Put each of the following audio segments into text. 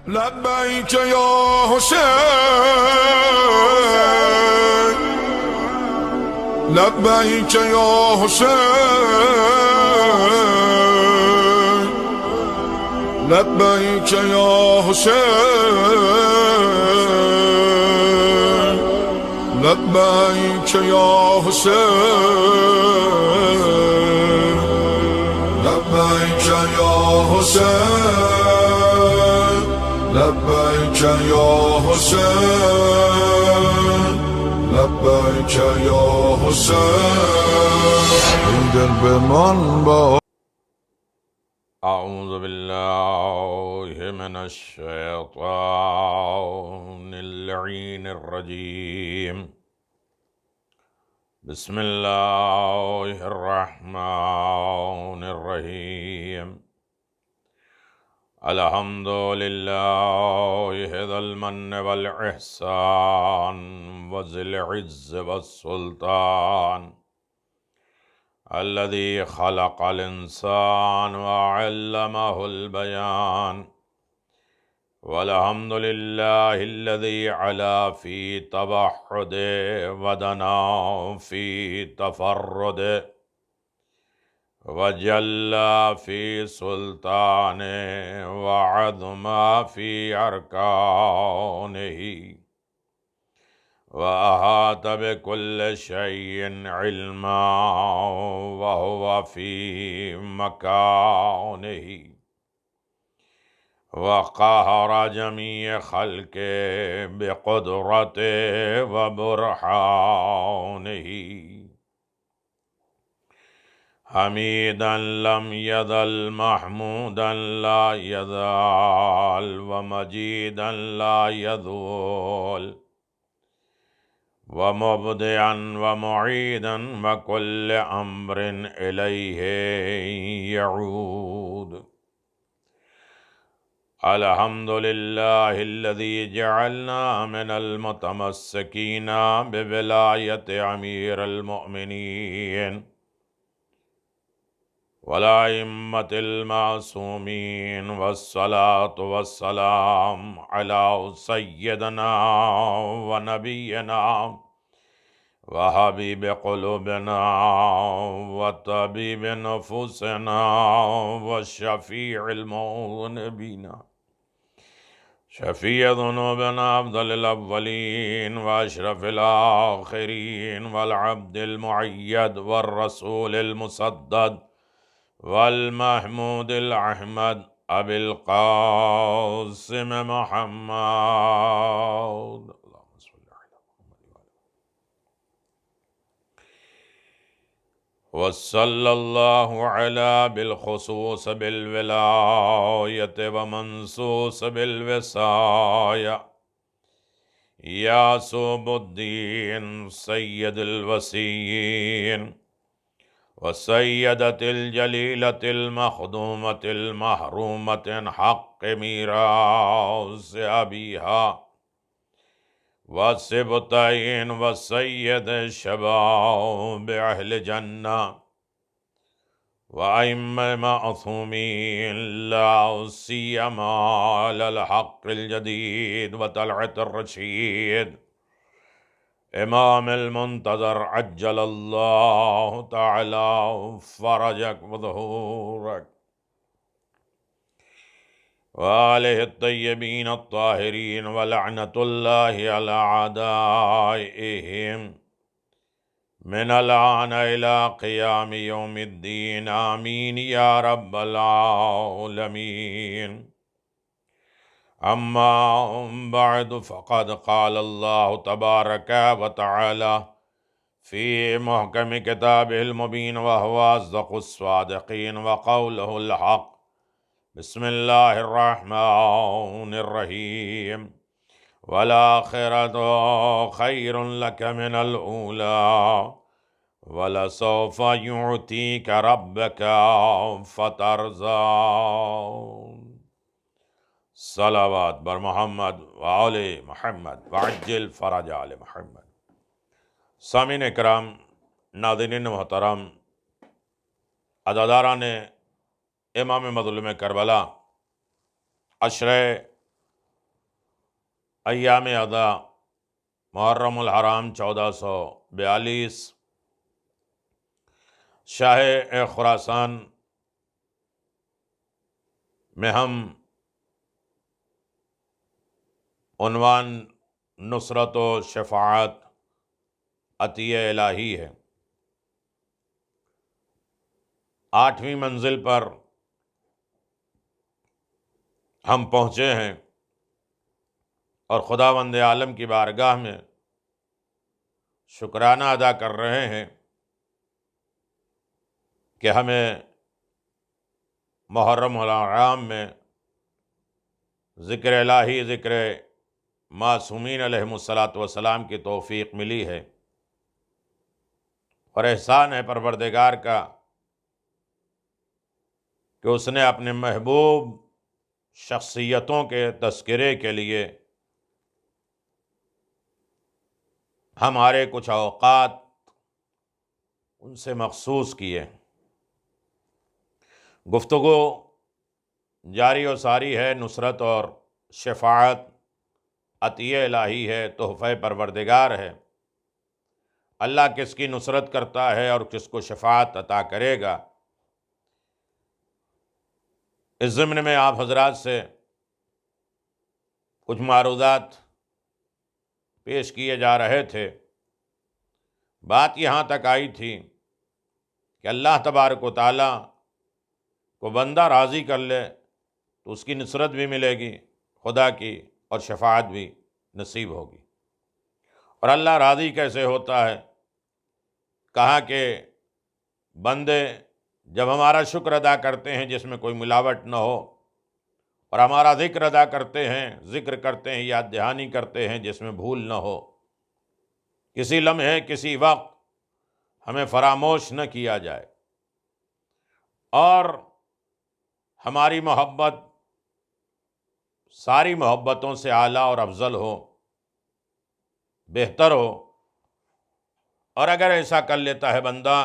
لبیک یا حسین، لبیک یا حسین، لبیک یا حسین، لبیک یا حسین، لبیک یا حسین، لبیک یا حسین، لبیک یا حسین. دل بمان با اعوذ باللہ من الشیطان اللعین الرجیم. بسم اللہ الرحمن الرحیم. الحمد للہ ذی المن والاحسان وذی العز والسلطان الذي خلق الإنسان وعلمه البيان. والحمد لله الذي علا في توحده ودنا في تفرده وجل في سلطانه وعظم في أركانه وأحاط بكل شيء علما وهو في مكانه وقهر جميع خلقه بقدرته وبرهانه. حميدا لم يزل محمودا لا يزال ومجيدا لا يزول ومبدعا ومعيدا وكل أمر إليه يعود. الحمد لله الذي جعلنا من المتمسكين بولاية أمير المؤمنين والأئمة المعصومين، والصلاة والسلام على سيدنا ونبينا وحبيب قلوبنا وطبيب نفوسنا والشفيع المذنبين، شفيع ذنوبنا، أفضل الأولين وأشرف الآخرين، والعبد المؤيد والرسول المسدد والمحمود الأحمد أبي القاسم محمد. اللهم صل على محمد وصلى الله على بالخصوص بالولاية ومنصوص بالوصاية يعصوب الدين سيد الوصيين وسيدة الجليلة المخدومة المحرومة حق ميراث أبيها والسبطين وسيد الشباب أهل جنة وأئمة معصومين لا سيما على الحق الجديد وطلعة الرشيد امام المنتظر عجل اللہ تعالی فرجک وظہورک وآلہ الطیبین الطاہرین ولعنت اللہ علی اعدائہم من الآن الى قیام یوم الدین. آمین یا رب العالمین. اما بعد فقد قال الله تبارك وتعالى في محكم كتابه المبين وهو أصدق الصادقين وقوله الحق. بسم الله الرحمن الرحيم. والآخرة خير لك من الأولى ولسوف يعطيك ربك فترضى. صلوات بر محمد وآل محمد وعجل فرج آل محمد. سامعین کرام، ناظرین محترم، عزاداران امام مظلوم کربلا، عشرہ ایام ادا محرم الحرام 1442 شاہ خراسان میں ہم عنوان نصرت و شفاعت عطیہ الہی ہے، 8ویں منزل پر ہم پہنچے ہیں اور خداوند عالم کی بارگاہ میں شکرانہ ادا کر رہے ہیں کہ ہمیں محرم الحرام میں ذکر الہی، ذکر معصومین علیہم الصلاۃ والسلام کی توفیق ملی ہے، اور احسان ہے پروردگار کا کہ اس نے اپنے محبوب شخصیتوں کے تذکرے کے لیے ہمارے کچھ اوقات ان سے مخصوص کیے۔ گفتگو جاری و ساری ہے، نصرت اور شفاعت عطیہ الہی ہے، تحفہ پروردگار ہے۔ اللہ کس کی نصرت کرتا ہے اور کس کو شفاعت عطا کرے گا، اس ضمن میں آپ حضرات سے کچھ معروضات پیش کیے جا رہے تھے۔ بات یہاں تک آئی تھی کہ اللہ تبارک و تعالیٰ کو بندہ راضی کر لے تو اس کی نصرت بھی ملے گی خدا کی، اور شفاعت بھی نصیب ہوگی۔ اور اللہ راضی کیسے ہوتا ہے؟ کہا کہ بندے جب ہمارا شکر ادا کرتے ہیں جس میں کوئی ملاوٹ نہ ہو، اور ہمارا ذکر ادا کرتے ہیں، ذکر کرتے ہیں، یاد دہانی کرتے ہیں جس میں بھول نہ ہو، کسی لمحے کسی وقت ہمیں فراموش نہ کیا جائے، اور ہماری محبت ساری محبتوں سے اعلیٰ اور افضل ہو، بہتر ہو، اور اگر ایسا کر لیتا ہے بندہ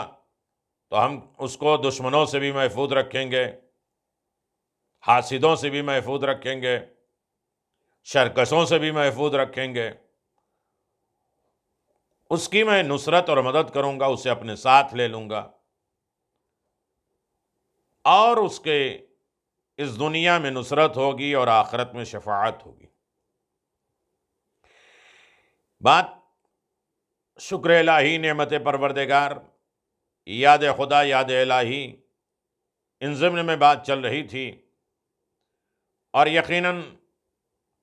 تو ہم اس کو دشمنوں سے بھی محفوظ رکھیں گے، حاسدوں سے بھی محفوظ رکھیں گے، شرکشوں سے بھی محفوظ رکھیں گے۔ اس کی میں نصرت اور مدد کروں گا، اسے اپنے ساتھ لے لوں گا، اور اس کے اس دنیا میں نصرت ہوگی اور آخرت میں شفاعت ہوگی۔ بات شکر الہی، نعمت پروردگار، یاد خدا، یاد الہی، ان ضمن میں بات چل رہی تھی، اور یقیناً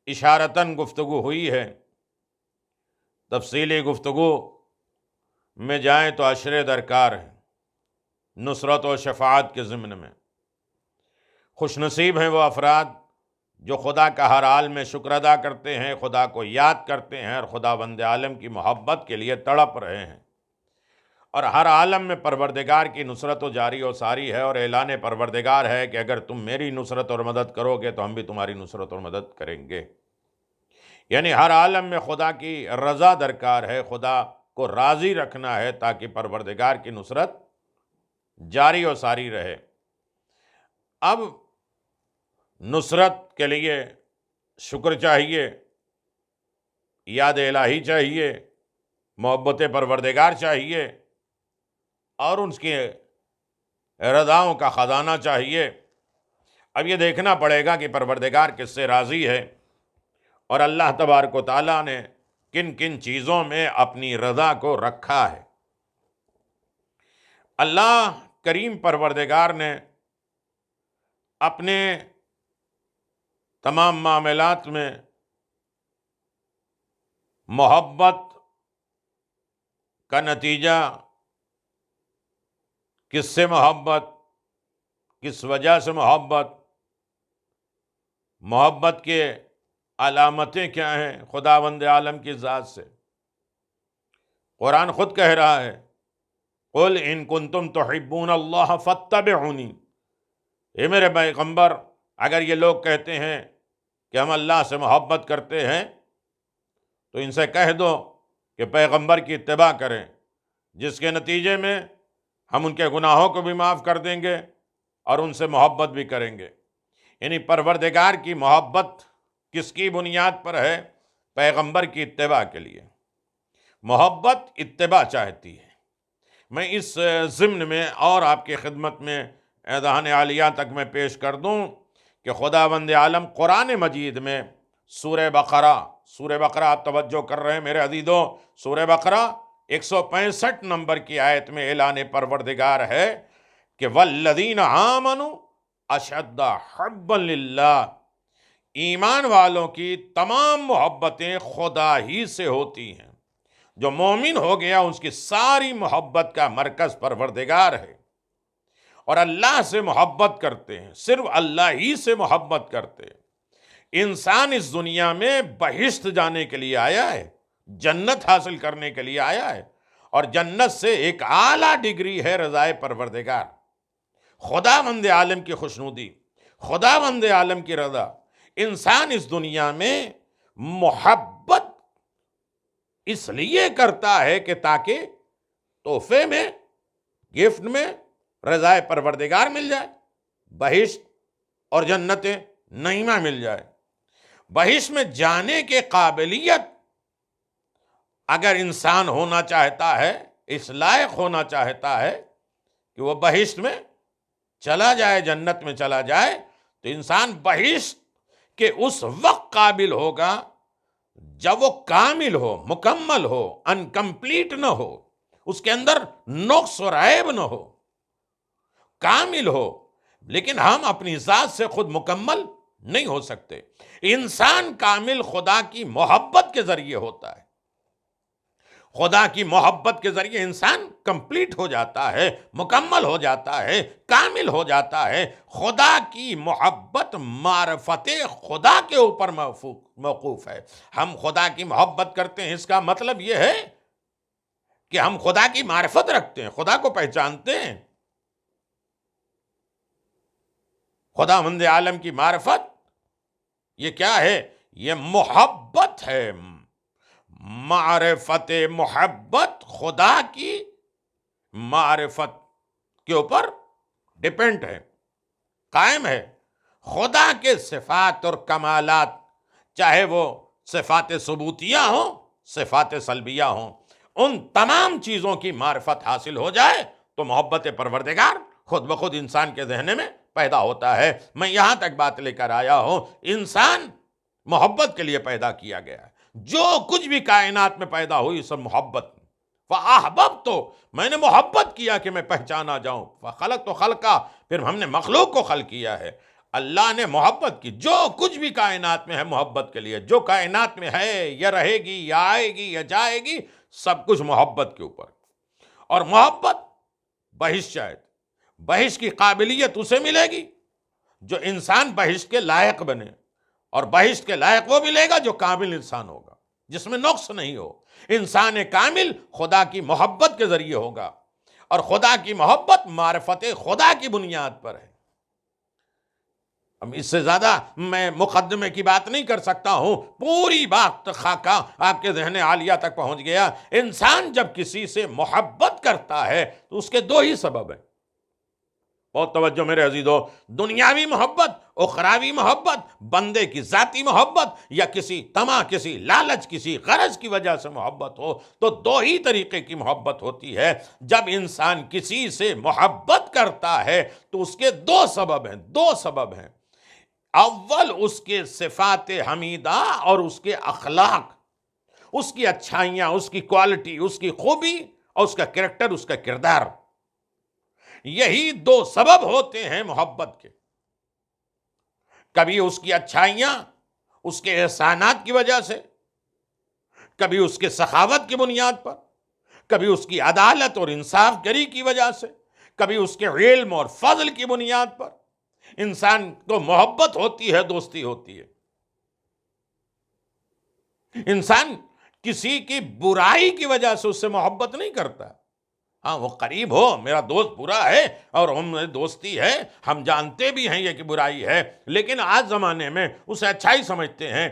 اشارتاً گفتگو ہوئی ہے۔ تفصیلی گفتگو میں جائیں تو اشرے درکار ہے نصرت و شفاعت کے ضمن میں۔ خوش نصیب ہیں وہ افراد جو خدا کا ہر حال میں شکر ادا کرتے ہیں، خدا کو یاد کرتے ہیں، اور خداوند عالم کی محبت کے لیے تڑپ رہے ہیں، اور ہر عالم میں پروردگار کی نصرت و جاری و ساری ہے، اور اعلان پروردگار ہے کہ اگر تم میری نصرت اور مدد کرو گے تو ہم بھی تمہاری نصرت اور مدد کریں گے۔ یعنی ہر عالم میں خدا کی رضا درکار ہے، خدا کو راضی رکھنا ہے تاکہ پروردگار کی نصرت جاری و ساری رہے۔ اب نصرت کے لیے شکر چاہیے، یاد الہی چاہیے، محبت پروردگار چاہیے، اور ان کے رضاؤں کا خزانہ چاہیے۔ اب یہ دیکھنا پڑے گا کہ پروردگار کس سے راضی ہے، اور اللہ تبارک و تعالیٰ نے کن کن چیزوں میں اپنی رضا کو رکھا ہے۔ اللہ کریم پروردگار نے اپنے تمام معاملات میں محبت کا نتیجہ، کس سے محبت، کس وجہ سے محبت، محبت کے علامتیں کیا ہیں، خداوند عالم کی ذات سے قرآن خود کہہ رہا ہے، قل ان کنتم تحبون اللہ فاتبعونی، اے میرے پیغمبر، اگر یہ لوگ کہتے ہیں کہ ہم اللہ سے محبت کرتے ہیں تو ان سے کہہ دو کہ پیغمبر کی اتباع کریں، جس کے نتیجے میں ہم ان کے گناہوں کو بھی معاف کر دیں گے اور ان سے محبت بھی کریں گے۔ یعنی پروردگار کی محبت کس کی بنیاد پر ہے؟ پیغمبر کی اتباع کے لیے، محبت اتباع چاہتی ہے۔ میں اس ضمن میں اور آپ کی خدمت میں اذہان عالیہ تک میں پیش کر دوں کہ خداوند عالم قرآن مجید میں سورہ بقرہ آپ توجہ کر رہے ہیں میرے عزیزوں، سورہ بقرہ 165 نمبر کی آیت میں اعلان پروردگار ہے کہ والذین آمنوا اشد حبا للہ، ایمان والوں کی تمام محبتیں خدا ہی سے ہوتی ہیں۔ جو مومن ہو گیا اس کی ساری محبت کا مرکز پروردگار ہے، اور اللہ سے محبت کرتے ہیں، صرف اللہ ہی سے محبت کرتے ہیں۔ انسان اس دنیا میں بہشت جانے کے لیے آیا ہے، جنت حاصل کرنے کے لیے آیا ہے، اور جنت سے ایک اعلیٰ ڈگری ہے رضائے پروردگار، خداوند عالم کی خوشنودی، خداوند عالم کی رضا۔ انسان اس دنیا میں محبت اس لیے کرتا ہے کہ تاکہ تحفے میں، گفٹ میں رضائے پروردگار مل جائے، بہشت اور جنت نعیمہ مل جائے۔ بہشت میں جانے کے قابلیت اگر انسان ہونا چاہتا ہے، اس لائق ہونا چاہتا ہے کہ وہ بہشت میں چلا جائے، جنت میں چلا جائے، تو انسان بہشت کے اس وقت قابل ہوگا جب وہ کامل ہو، مکمل ہو، انکمپلیٹ نہ ہو، اس کے اندر نقص اور عیب نہ ہو، کامل ہو۔ لیکن ہم اپنی ذات سے خود مکمل نہیں ہو سکتے۔ انسان کامل خدا کی محبت کے ذریعے ہوتا ہے، خدا کی محبت کے ذریعے انسان کمپلیٹ ہو جاتا ہے، مکمل ہو جاتا ہے، کامل ہو جاتا ہے۔ خدا کی محبت معرفت خدا کے اوپر موقوف ہے۔ ہم خدا کی محبت کرتے ہیں، اس کا مطلب یہ ہے کہ ہم خدا کی معرفت رکھتے ہیں، خدا کو پہچانتے ہیں۔ خداوند عالم کی معرفت یہ کیا ہے؟ یہ محبت ہے۔ معرفت، محبت خدا کی معرفت کے اوپر ڈیپینڈ ہے، قائم ہے۔ خدا کے صفات اور کمالات، چاہے وہ صفات ثبوتیہ ہوں، صفات سلبیہ ہوں، ان تمام چیزوں کی معرفت حاصل ہو جائے تو محبت پروردگار خود بخود انسان کے ذہن میں پیدا ہوتا ہے۔ میں یہاں تک بات لے کر آیا ہوں، انسان محبت کے لیے پیدا کیا گیا ہے۔ جو کچھ بھی کائنات میں پیدا ہوئی سب محبت۔ فَأَحْبَبْتُ، میں نے محبت کیا کہ میں پہچانا جاؤں۔ فَخَلَقْتُ خلقہ، پھر ہم نے مخلوق کو خلق کیا ہے۔ اللہ نے محبت کی، جو کچھ بھی کائنات میں ہے محبت کے لیے، جو کائنات میں ہے یا رہے گی یا آئے گی یا جائے گی، سب کچھ محبت کے اوپر۔ اور محبت بہشت شاید، بہشت کی قابلیت اسے ملے گی جو انسان بہشت کے لائق بنے، اور بہشت کے لائق وہ ملے گا جو کامل انسان ہوگا، جس میں نقص نہیں ہو۔ انسان کامل خدا کی محبت کے ذریعے ہوگا، اور خدا کی محبت معرفت خدا کی بنیاد پر ہے۔ اب اس سے زیادہ میں مقدمے کی بات نہیں کر سکتا ہوں، پوری بات خاکہ آپ کے ذہن عالیہ تک پہنچ گیا۔ انسان جب کسی سے محبت کرتا ہے تو اس کے دو ہی سبب ہیں، بہت توجہ میرے عزیزو، دنیاوی محبت، اخروی محبت، بندے کی ذاتی محبت، یا کسی طمع، کسی لالچ، کسی غرض کی وجہ سے محبت ہو، تو دو ہی طریقے کی محبت ہوتی ہے۔ جب انسان کسی سے محبت کرتا ہے تو اس کے دو سبب ہیں۔ اول اس کے صفات حمیدہ اور اس کے اخلاق، اس کی اچھائیاں، اس کی کوالٹی، اس کی خوبی، اور اس کا کریکٹر، اس کا کردار۔ یہی دو سبب ہوتے ہیں محبت کے۔ کبھی اس کی اچھائیاں اس کے احسانات کی وجہ سے، کبھی اس کے سخاوت کی بنیاد پر، کبھی اس کی عدالت اور انصاف گری کی وجہ سے، کبھی اس کے علم اور فضل کی بنیاد پر انسان کو محبت ہوتی ہے، دوستی ہوتی ہے۔ انسان کسی کی برائی کی وجہ سے اس سے محبت نہیں کرتا۔ ہاں، وہ قریب ہو، میرا دوست برا ہے اور ہم دوستی ہے، ہم جانتے بھی ہیں یہ کہ برائی ہے، لیکن آج زمانے میں اسے اچھائی سمجھتے ہیں۔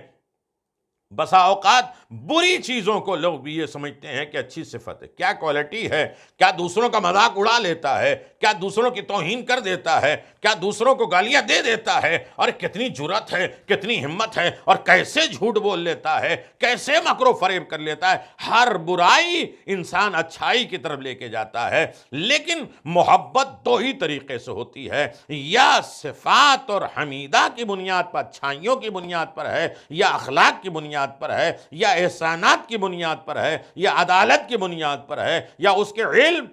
بسا اوقات بری چیزوں کو لوگ بھی یہ سمجھتے ہیں کہ اچھی صفت ہے، کیا کوالٹی ہے، کیا دوسروں کا مذاق اڑا لیتا ہے، کیا دوسروں کی توہین کر دیتا ہے، کیا دوسروں کو گالیاں دے دیتا ہے، اور کتنی جرأت ہے، کتنی ہمت ہے، اور کیسے جھوٹ بول لیتا ہے، کیسے مکر و فریب کر لیتا ہے۔ ہر برائی انسان اچھائی کی طرف لے کے جاتا ہے، لیکن محبت دو ہی طریقے سے ہوتی ہے، یا صفات اور حمیدہ کی بنیاد پر، اچھائیوں کی بنیاد پر ہے، یا اخلاق کی بنیاد پر ہے، یا احسانات کی بنیاد پر ہے، یا عدالت کی بنیاد پر ہے، یا اس کے علم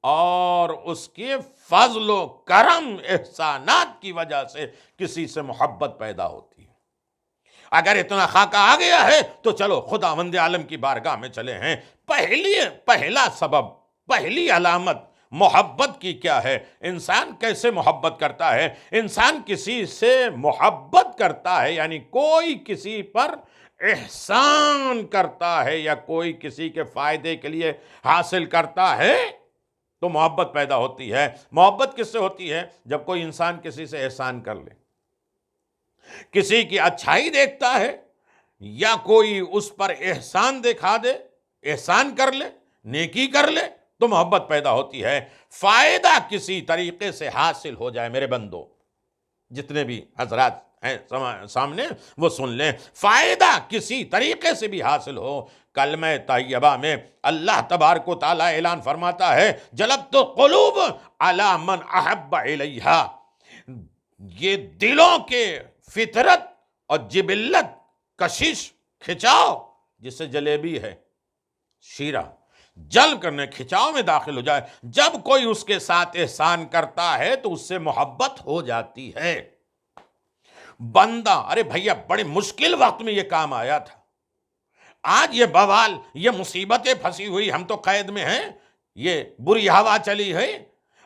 اور اس کے فضل و کرم احسانات کی وجہ سے کسی سے محبت پیدا ہوتی ہے۔ اگر اتنا خاکہ آ گیا ہے تو چلو خداوند عالم کی بارگاہ میں چلے ہیں۔ پہلا سبب، پہلی علامت محبت کی کیا ہے؟ انسان کیسے محبت کرتا ہے؟ انسان کسی سے محبت کرتا ہے، یعنی کوئی کسی پر احسان کرتا ہے یا کوئی کسی کے فائدے کے لیے حاصل کرتا ہے تو محبت پیدا ہوتی ہے۔ محبت کس سے ہوتی ہے؟ جب کوئی انسان کسی سے احسان کر لے، کسی کی اچھائی دیکھتا ہے، یا کوئی اس پر احسان دکھا دے، احسان کر لے، نیکی کر لے، تو محبت پیدا ہوتی ہے۔ فائدہ کسی طریقے سے حاصل ہو جائے، میرے بندو، جتنے بھی حضرات ہیں سامنے وہ سن لیں، فائدہ کسی طریقے سے بھی حاصل ہو۔ کلمہ طیبہ میں اللہ تبارک و تعالیٰ اعلان فرماتا ہے، جلبت قلوب علی من احب الیہا، یہ دلوں کے فطرت اور جبلت، کشش، کھچاؤ، جسے جلیبی ہے، شیرہ، جلب کرنے، کھچاؤ میں داخل ہو جائے، جب کوئی اس کے ساتھ احسان کرتا ہے تو اس سے محبت ہو جاتی ہے۔ بندہ، ارے بھیا بڑے مشکل وقت میں یہ کام آیا تھا، آج یہ بوال، یہ مصیبتیں پھنسی ہوئی، ہم تو قید میں ہیں، یہ بری ہوا چلی ہے،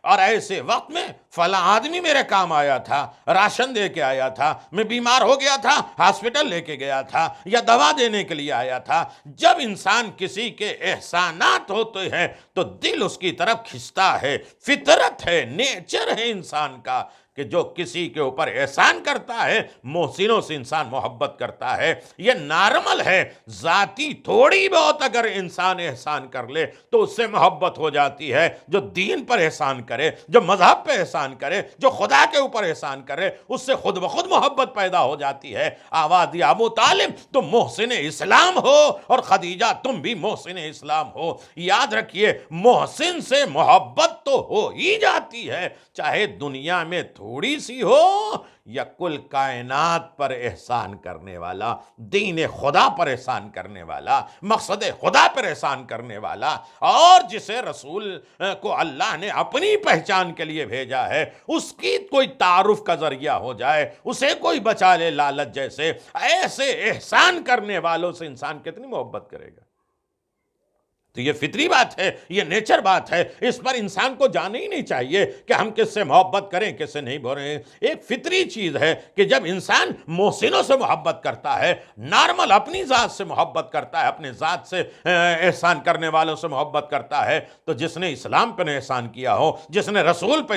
اور ایسے وقت میں فلاں آدمی میرے کام آیا تھا، راشن دے کے آیا تھا، میں بیمار ہو گیا تھا، ہاسپٹل لے کے گیا تھا، یا دوا دینے کے لیے آیا تھا۔ جب انسان کسی کے احسانات ہوتے ہیں تو دل اس کی طرف کھنچتا ہے، فطرت ہے، نیچر ہے انسان کا کہ جو کسی کے اوپر احسان کرتا ہے، محسنوں سے انسان محبت کرتا ہے۔ یہ نارمل ہے، ذاتی تھوڑی بہت اگر انسان احسان کر لے تو اس سے محبت ہو جاتی ہے۔ جو دین پر احسان کرے، جو مذہب پہ احسان کرے، جو خدا کے اوپر احسان کرے، اس سے خود بخود محبت پیدا ہو جاتی ہے۔ آواز دیا ابو طالب تم محسن اسلام ہو، اور خدیجہ تم بھی محسن اسلام ہو۔ یاد رکھیے، محسن سے محبت تو ہو ہی جاتی ہے، چاہے دنیا میں تھوڑی سی ہو یا کل کائنات پر احسان کرنے والا، دین خدا پر احسان کرنے والا، مقصد خدا پر احسان کرنے والا، اور جسے رسول کو اللہ نے اپنی پہچان کے لیے بھیجا ہے، اس کی کوئی تعارف کا ذریعہ ہو جائے، اسے کوئی بچا لے لالچ جیسے، ایسے احسان کرنے والوں سے انسان کتنی محبت کرے گا؟ تو یہ فطری بات ہے، یہ نیچر بات ہے، اس پر انسان کو جانا ہی نہیں چاہیے کہ ہم کس سے محبت کریں، کس سے نہیں بولیں۔ ایک فطری چیز ہے کہ جب انسان محسنوں سے محبت کرتا ہے، نارمل اپنی ذات سے محبت کرتا ہے، اپنے ذات سے احسان کرنے والوں سے محبت کرتا ہے، تو جس نے اسلام پر احسان کیا ہو، جس نے رسول پر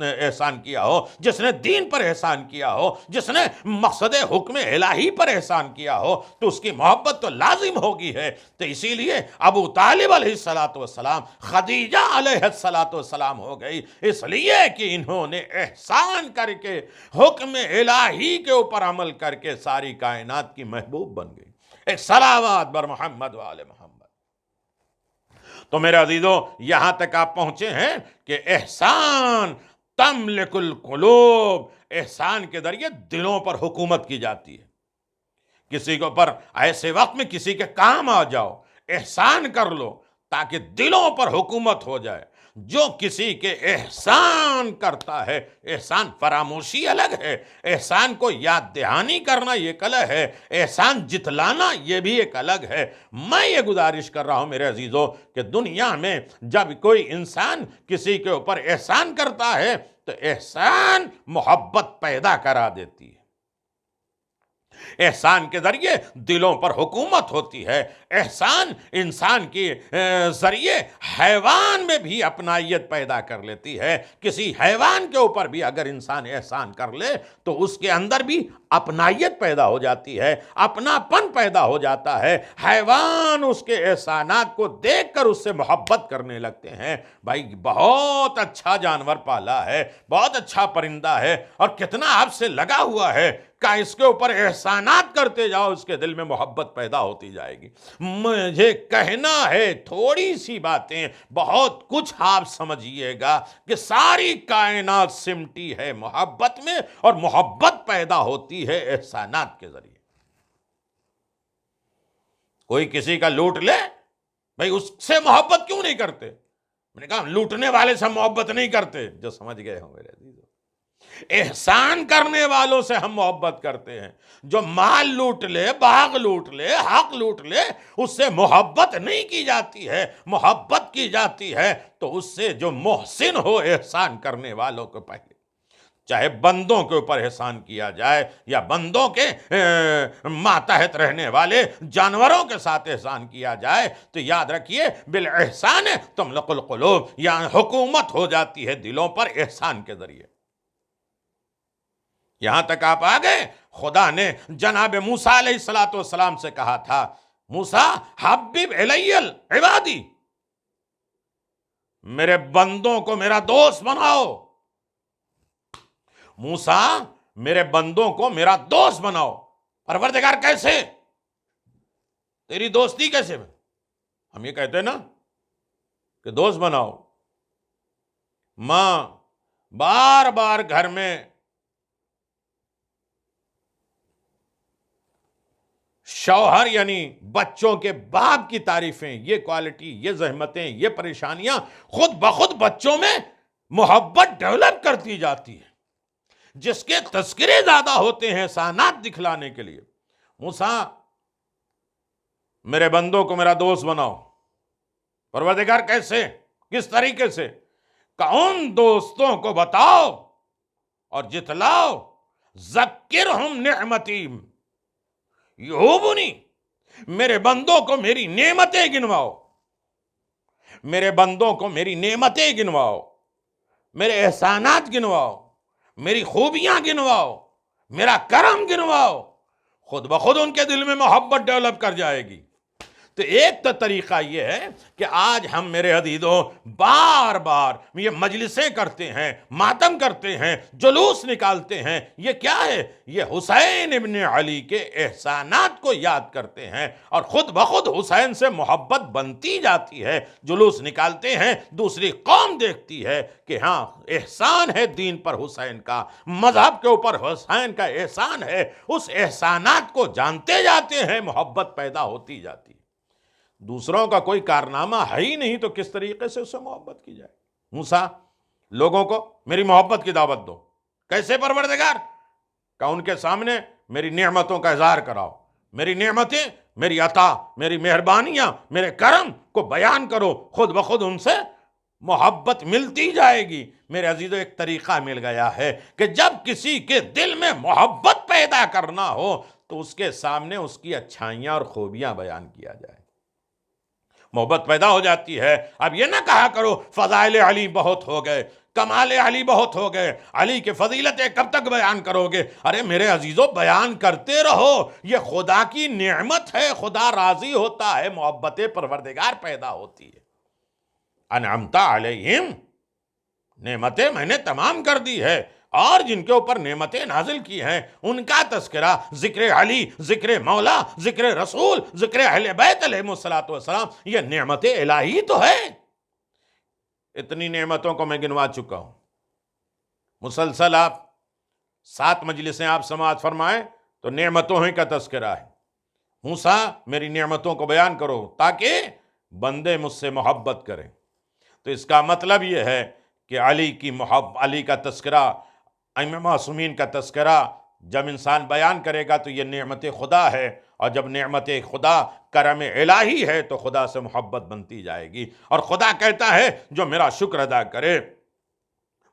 احسان کیا ہو، جس نے دین پر احسان کیا ہو، جس نے مقصد حکم الہی پر احسان کیا ہو، تو اس کی محبت تو لازم ہوگی ہے۔ تو اسی لیے ابو طالب علیہ السلام، خدیجہ علیہ السلام ہو گئی، اس لیے کہ انہوں نے احسان کر کے، حکم الہی کے اوپر عمل کر کے ساری کائنات کی محبوب بن گئی۔ ایک صلوات بر محمد و آل محمد۔ تو میرے عزیزوں، یہاں تک آپ پہنچے ہیں کہ احسان تملک القلوب، احسان کے ذریعے دلوں پر حکومت کی جاتی ہے۔ کسی کے اوپر ایسے وقت میں کسی کے کام آ جاؤ، احسان کر لو تاکہ دلوں پر حکومت ہو جائے۔ جو کسی کے احسان کرتا ہے، احسان فراموشی الگ ہے، احسان کو یاد دہانی کرنا یہ ایک الگ ہے، احسان جتلانا یہ بھی ایک الگ ہے۔ میں یہ گزارش کر رہا ہوں میرے عزیزوں کہ دنیا میں جب کوئی انسان کسی کے اوپر احسان کرتا ہے تو احسان محبت پیدا کرا دیتی ہے۔ احسان کے ذریعے دلوں پر حکومت ہوتی ہے. احسان انسان کے ذریعے حیوان میں بھی اپنائیت پیدا کر لیتی ہے. کسی حیوان کے اوپر بھی اگر انسان احسان کر لے تو اس کے اندر بھی اپنائیت پیدا ہو جاتی ہے، اپناپن پیدا ہو جاتا ہے. حیوان اس کے احسانات کو دیکھ کر اس سے محبت کرنے لگتے ہیں. بھائی بہت اچھا جانور پالا ہے، بہت اچھا پرندہ ہے اور کتنا آپ سے لگا ہوا ہے، کہ اس کے اوپر احسانات کرتے جاؤ، اس کے دل میں محبت پیدا ہوتی جائے گی. مجھے کہنا ہے تھوڑی سی باتیں، بہت کچھ آپ سمجھیے گا کہ ساری کائنات سمٹی ہے محبت میں، اور محبت پیدا ہوتی ہے احسانات کے ذریعے. کوئی کسی کا لوٹ لے، بھائی اس سے محبت کیوں نہیں کرتے؟ میں نے کہا لوٹنے والے سے محبت نہیں کرتے، جو سمجھ گئے ہوں میرے عزیزو. احسان کرنے والوں سے ہم محبت کرتے ہیں. جو مال لوٹ لے، باغ لوٹ لے، حق لوٹ لے، اس سے محبت نہیں کی جاتی ہے. محبت کی جاتی ہے تو اس سے جو محسن ہو احسان کرنے والوں کو پہلے. چاہے بندوں کے اوپر احسان کیا جائے یا بندوں کے ماتحت رہنے والے جانوروں کے ساتھ احسان کیا جائے، تو یاد رکھیے بالاحسان تملک القلوب، یعنی حکومت ہو جاتی ہے دلوں پر احسان کے ذریعے. یہاں تک آپ آ گئے، خدا نے جناب موسیٰ علیہ السلام سے کہا تھا، موسیٰ حبب الی العبادی، میرے بندوں کو میرا دوست بناؤ. موسیٰ میرے بندوں کو میرا دوست بناؤ. پروردگار کیسے؟ تیری دوستی کیسے؟ ہم یہ کہتے ہیں نا کہ دوست بناؤ. ماں بار بار گھر میں شوہر یعنی بچوں کے باپ کی تعریفیں، یہ کوالٹی، یہ زحمتیں، یہ پریشانیاں خود بخود بچوں میں محبت ڈیولپ کرتی جاتی ہے. جس کے تذکرے زیادہ ہوتے ہیں احسانات دکھلانے کے لیے. موسیٰ میرے بندوں کو میرا دوست بناؤ. پروردگار کیسے؟ کس طریقے سے؟ کہ ان دوستوں کو بتاؤ اور جتلاؤ، ذکرہم نعمتی یعوبنی، میرے بندوں کو میری نعمتیں گنواؤ، میرے بندوں کو میری نعمتیں گنواؤ، میرے احسانات گنواؤ، میری خوبیاں گنواؤ، میرا کرم گنواؤ. خود بخود ان کے دل میں محبت ڈیولپ کر جائے گی. تو ایک تو طریقہ یہ ہے کہ آج ہم میرے عزیزوں بار بار یہ مجلسیں کرتے ہیں، ماتم کرتے ہیں، جلوس نکالتے ہیں. یہ کیا ہے؟ یہ حسین ابن علی کے احسانات کو یاد کرتے ہیں اور خود بخود حسین سے محبت بنتی جاتی ہے. جلوس نکالتے ہیں، دوسری قوم دیکھتی ہے کہ ہاں احسان ہے دین پر حسین کا، مذہب کے اوپر حسین کا احسان ہے. اس احسانات کو جانتے جاتے ہیں، محبت پیدا ہوتی جاتی ہے. دوسروں کا کوئی کارنامہ ہے ہی نہیں تو کس طریقے سے اس سے محبت کی جائے؟ موسیٰ لوگوں کو میری محبت کی دعوت دو. کیسے پروردگار؟ کہ ان کے سامنے میری نعمتوں کا اظہار کراؤ، میری نعمتیں، میری عطا، میری مہربانیاں، میرے کرم کو بیان کرو. خود بخود ان سے محبت ملتی جائے گی. میرے عزیزو ایک طریقہ مل گیا ہے کہ جب کسی کے دل میں محبت پیدا کرنا ہو تو اس کے سامنے اس کی اچھائیاں اور خوبیاں بیان کیا جائے. محبت پیدا ہو جاتی ہے. اب یہ نہ کہا کرو فضائل علی بہت ہو گئے، کمال علی بہت ہو گئے، علی کے فضیلتیں کب تک بیان کرو گے؟ ارے میرے عزیزو بیان کرتے رہو. یہ خدا کی نعمت ہے، خدا راضی ہوتا ہے، محبت پروردگار پیدا ہوتی ہے. انعمت علیہم، نعمتیں میں نے تمام کر دی ہے، اور جن کے اوپر نعمتیں نازل کی ہیں ان کا تذکرہ، ذکر علی، ذکر مولا، ذکر رسول، ذکر اہل بیت علیہم السلام، یہ نعمت الہی تو ہے. اتنی نعمتوں کو میں گنوا چکا ہوں. مسلسل آپ 7 مجلسیں آپ سماعت فرمائیں تو نعمتوں ہی کا تذکرہ ہے. موسیٰ میری نعمتوں کو بیان کرو تاکہ بندے مجھ سے محبت کریں. تو اس کا مطلب یہ ہے کہ علی کا تذکرہ، ائمہ معصومین کا تذکرہ جب انسان بیان کرے گا تو یہ نعمت خدا ہے، اور جب نعمت خدا کرم الہی ہے تو خدا سے محبت بنتی جائے گی. اور خدا کہتا ہے جو میرا شکر ادا کرے،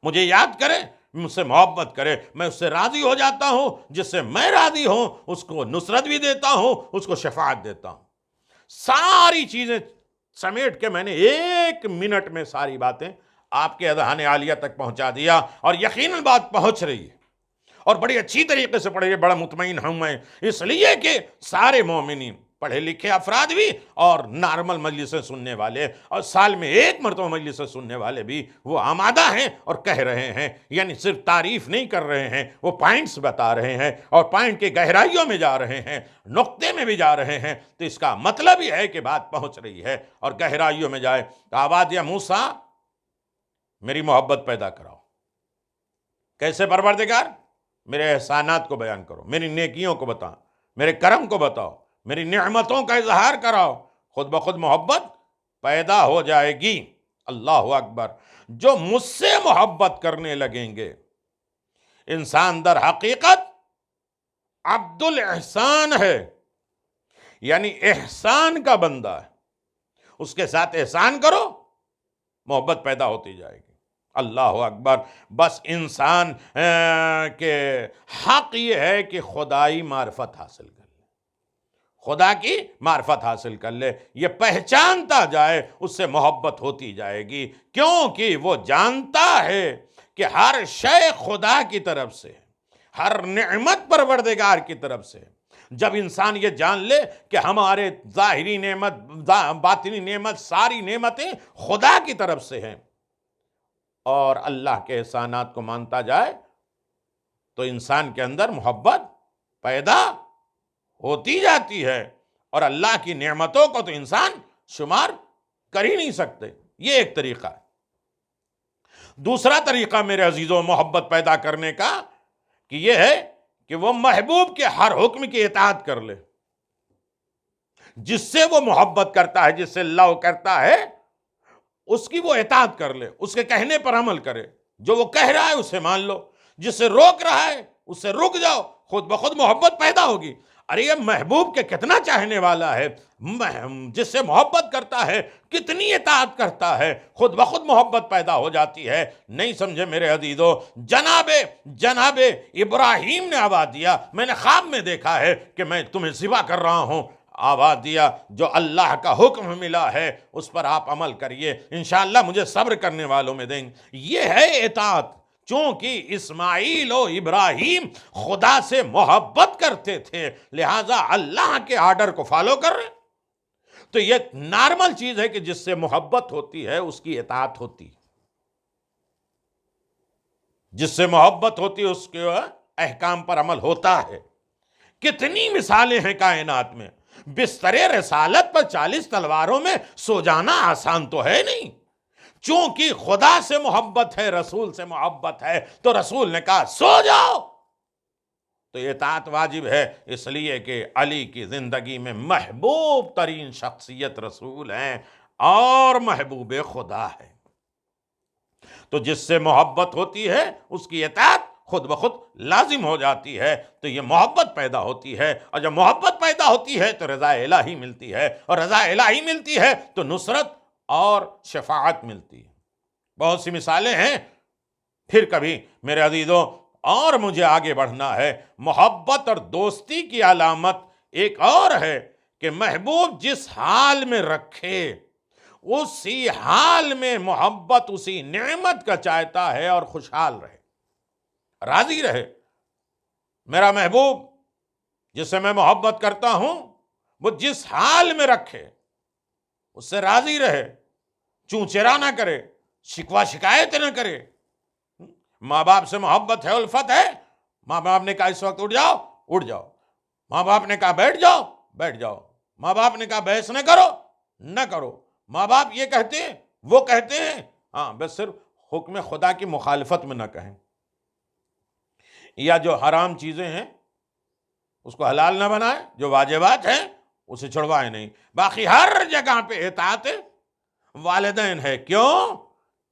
مجھے یاد کرے، مجھ سے محبت کرے میں اس سے راضی ہو جاتا ہوں، جس سے میں راضی ہوں اس کو نصرت بھی دیتا ہوں، اس کو شفاعت دیتا ہوں۔ ساری چیزیں سمیٹ کے میں نے 1 منٹ میں ساری باتیں آپ کے اذہان عالیہ تک پہنچا دیا، اور یقیناً بات پہنچ رہی ہے، اور بڑی اچھی طریقے سے پڑھ رہی ہے۔ بڑا مطمئن ہوں میں، اس لیے کہ سارے مومنین، پڑھے لکھے افراد بھی اور نارمل مجلسیں سننے والے اور سال میں 1 مرتبہ مجلسیں سننے والے بھی، وہ آمادہ ہیں اور کہہ رہے ہیں، یعنی صرف تعریف نہیں کر رہے ہیں، وہ پوائنٹس بتا رہے ہیں اور پوائنٹ کے گہرائیوں میں جا رہے ہیں، نقطے میں بھی جا رہے ہیں، تو اس کا مطلب یہ ہے کہ بات پہنچ رہی ہے اور گہرائیوں میں جائے۔ آواز یا موسیٰ میری محبت پیدا کراؤ۔ کیسے پروردگار؟ میرے احسانات کو بیان کرو، میری نیکیوں کو بتاؤ، میرے کرم کو بتاؤ، میری نعمتوں کا اظہار کراؤ، خود بخود محبت پیدا ہو جائے گی۔ اللہ اکبر! جو مجھ سے محبت کرنے لگیں گے، انسان در حقیقت عبد الاحسان ہے، یعنی احسان کا بندہ ہے، اس کے ساتھ احسان کرو، محبت پیدا ہوتی جائے گی۔ اللہ اکبر! بس انسان کے حق یہ ہے کہ خدائی معرفت حاصل کر لے، خدا کی معرفت حاصل کر لے، یہ پہچانتا جائے، اس سے محبت ہوتی جائے گی، کیونکہ وہ جانتا ہے کہ ہر شے خدا کی طرف سے، ہر نعمت پروردگار کی طرف سے۔ جب انسان یہ جان لے کہ ہمارے ظاہری نعمت، باطنی نعمت، ساری نعمتیں خدا کی طرف سے ہیں، اور اللہ کے احسانات کو مانتا جائے، تو انسان کے اندر محبت پیدا ہوتی جاتی ہے، اور اللہ کی نعمتوں کو تو انسان شمار کر ہی نہیں سکتے۔ یہ ایک طریقہ ہے۔ دوسرا طریقہ میرے عزیزوں محبت پیدا کرنے کا کہ یہ ہے کہ وہ محبوب کے ہر حکم کی اطاعت کر لے۔ جس سے وہ محبت کرتا ہے، جس سے لو کرتا ہے، اس کی وہ اطاعت کر لے، اس کے کہنے پر عمل کرے، جو وہ کہہ رہا ہے اسے مان لو، جس سے روک رہا ہے اس سے رک جاؤ، خود بخود محبت پیدا ہوگی۔ ارے یہ محبوب کے کتنا چاہنے والا ہے، جس سے محبت کرتا ہے، کتنی اطاعت کرتا ہے، خود بخود محبت پیدا ہو جاتی ہے۔ نہیں سمجھے میرے عزیزو؟ جناب ابراہیم نے آواز دیا، میں نے خواب میں دیکھا ہے کہ میں تمہیں ذبح کر رہا ہوں، آواز دیا جو اللہ کا حکم ملا ہے اس پر آپ عمل کریے، انشاءاللہ مجھے صبر کرنے والوں میں دیں گے۔ یہ ہے اطاعت۔ چونکہ اسماعیل و ابراہیم خدا سے محبت کرتے تھے، لہٰذا اللہ کے آرڈر کو فالو کر رہے، تو یہ نارمل چیز ہے کہ جس سے محبت ہوتی ہے اس کی اطاعت ہوتی، جس سے محبت ہوتی ہے اس کے احکام پر عمل ہوتا ہے۔ کتنی مثالیں ہیں کائنات میں۔ بستر رسالت پر 40 تلواروں میں سو جانا آسان تو ہے نہیں، چونکہ خدا سے محبت ہے، رسول سے محبت ہے، تو رسول نے کہا سو جاؤ، تو اطاعت واجب ہے، اس لیے کہ علی کی زندگی میں محبوب ترین شخصیت رسول ہیں اور محبوب خدا ہے۔ تو جس سے محبت ہوتی ہے اس کی اطاعت خود بخود لازم ہو جاتی ہے، تو یہ محبت پیدا ہوتی ہے، اور جب محبت پیدا ہوتی ہے تو رضا الہی ملتی ہے، اور رضا الہی ملتی ہے تو نصرت اور شفاعت ملتی ہے۔ بہت سی مثالیں ہیں، پھر کبھی میرے عزیزوں، اور مجھے آگے بڑھنا ہے۔ محبت اور دوستی کی علامت ایک اور ہے کہ محبوب جس حال میں رکھے اسی حال میں محبت اسی نعمت کا چاہتا ہے اور خوشحال رہے، راضی رہے۔ میرا محبوب جس سے میں محبت کرتا ہوں وہ جس حال میں رکھے اس سے راضی رہے، چونچرا نہ کرے، شکوہ شکایت نہ کرے۔ ماں باپ سے محبت ہے، الفت ہے، ماں باپ نے کہا اس وقت اٹھ جاؤ، اٹھ جاؤ، ماں باپ نے کہا بیٹھ جاؤ، بیٹھ جاؤ، ماں باپ نے کہا بحث نہ کرو، نہ کرو، ماں باپ یہ کہتے ہیں وہ کہتے ہیں، ہاں بس صرف حکم خدا کی مخالفت میں نہ کہیں، یا جو حرام چیزیں ہیں اس کو حلال نہ بنائے، جو واجبات ہیں اسے چھڑوائے نہیں، باقی ہر جگہ پہ اطاعت والدین ہے۔ کیوں؟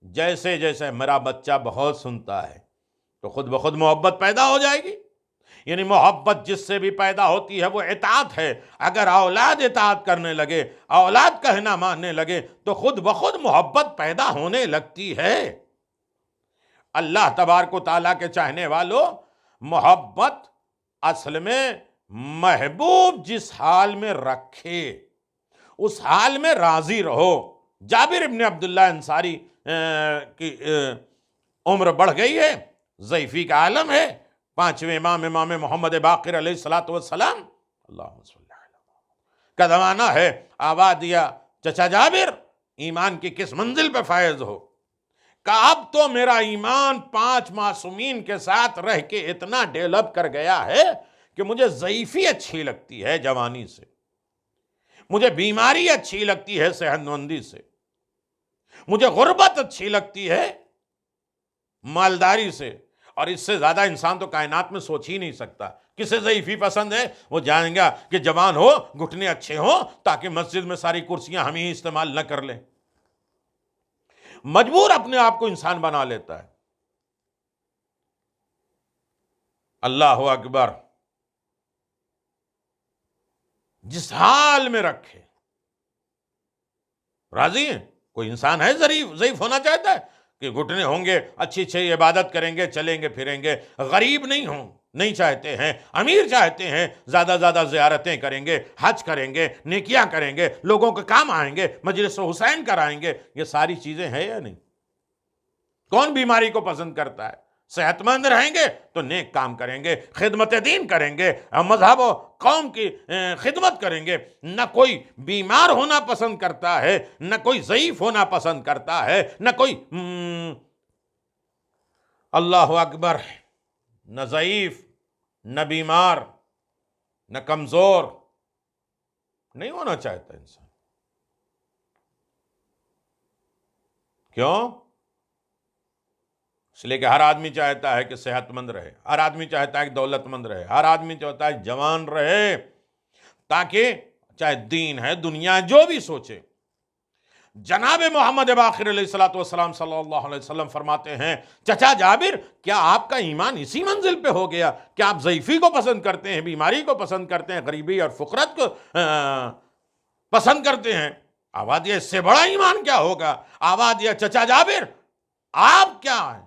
جیسے جیسے میرا بچہ بہت سنتا ہے تو خود بخود محبت پیدا ہو جائے گی، یعنی محبت جس سے بھی پیدا ہوتی ہے وہ اطاعت ہے۔ اگر اولاد اطاعت کرنے لگے، اولاد کہنا ماننے لگے تو خود بخود محبت پیدا ہونے لگتی ہے۔ اللہ تبارک و تعالیٰ کے چاہنے والوں، محبت اصل میں محبوب جس حال میں رکھے اس حال میں راضی رہو۔ جابر ابن عبداللہ انصاری کی عمر بڑھ گئی ہے، ضعیفی کا عالم ہے، پانچویں امام محمد باقر علیہ الصلوۃ والسلام اللہم صلی اللہ علیہ وسلم کا زمانہ ہے۔ آواز دیا، چچا جابر ایمان کی کس منزل پہ فائز ہو؟ کہا اب تو میرا ایمان 5 معصومین کے ساتھ رہ کے اتنا ڈیولپ کر گیا ہے کہ مجھے ضعیفی اچھی لگتی ہے جوانی سے، مجھے بیماری اچھی لگتی ہے صحت مندی سے، مجھے غربت اچھی لگتی ہے مالداری سے، اور اس سے زیادہ انسان تو کائنات میں سوچ ہی نہیں سکتا۔ کسے ضعیفی پسند ہے؟ وہ جانیں گا کہ جوان ہو، گھٹنے اچھے ہوں، تاکہ مسجد میں ساری کرسیاں ہم ہی استعمال نہ کر لیں۔ مجبور اپنے آپ کو انسان بنا لیتا ہے۔ اللہ اکبر، جس حال میں رکھے راضی ہیں۔ کوئی انسان ہے ضعیف ہونا چاہتا ہے کہ گھٹنے ہوں گے، اچھی اچھی عبادت کریں گے، چلیں گے پھریں گے؟ غریب نہیں چاہتے ہیں، امیر چاہتے ہیں زیادہ زیادہ زیارتیں کریں گے، حج کریں گے، نیکیاں کریں گے، لوگوں کے کام آئیں گے، مجلس حسین کرائیں گے۔ یہ ساری چیزیں ہیں یا نہیں؟ کون بیماری کو پسند کرتا ہے؟ صحت مند رہیں گے تو نیک کام کریں گے، خدمت دین کریں گے، مذہب و قوم کی خدمت کریں گے۔ نہ کوئی بیمار ہونا پسند کرتا ہے، نہ کوئی ضعیف ہونا پسند کرتا ہے، نہ کوئی اللہ اکبر، نہ ضعیف، نہ بیمار، نہ کمزور نہیں ہونا چاہتا انسان۔ کیوں؟ اس لیے کہ ہر آدمی چاہتا ہے کہ صحت مند رہے، ہر آدمی چاہتا ہے کہ دولت مند رہے، ہر آدمی چاہتا ہے جوان رہے، تاکہ چاہے دین ہے دنیا جو بھی سوچے۔ جناب محمد باقر علیہ الصلوۃ والسلام صلی اللہ علیہ وسلم فرماتے ہیں، چچا جابر کیا آپ کا ایمان اسی منزل پہ ہو گیا؟ کیا آپ ضعیفی کو پسند کرتے ہیں، بیماری کو پسند کرتے ہیں، غریبی اور فقرت کو پسند کرتے ہیں؟ آواز دیا، اس سے بڑا ایمان کیا ہوگا؟ آواز دیا، چچا جابر آپ کیا ہیں؟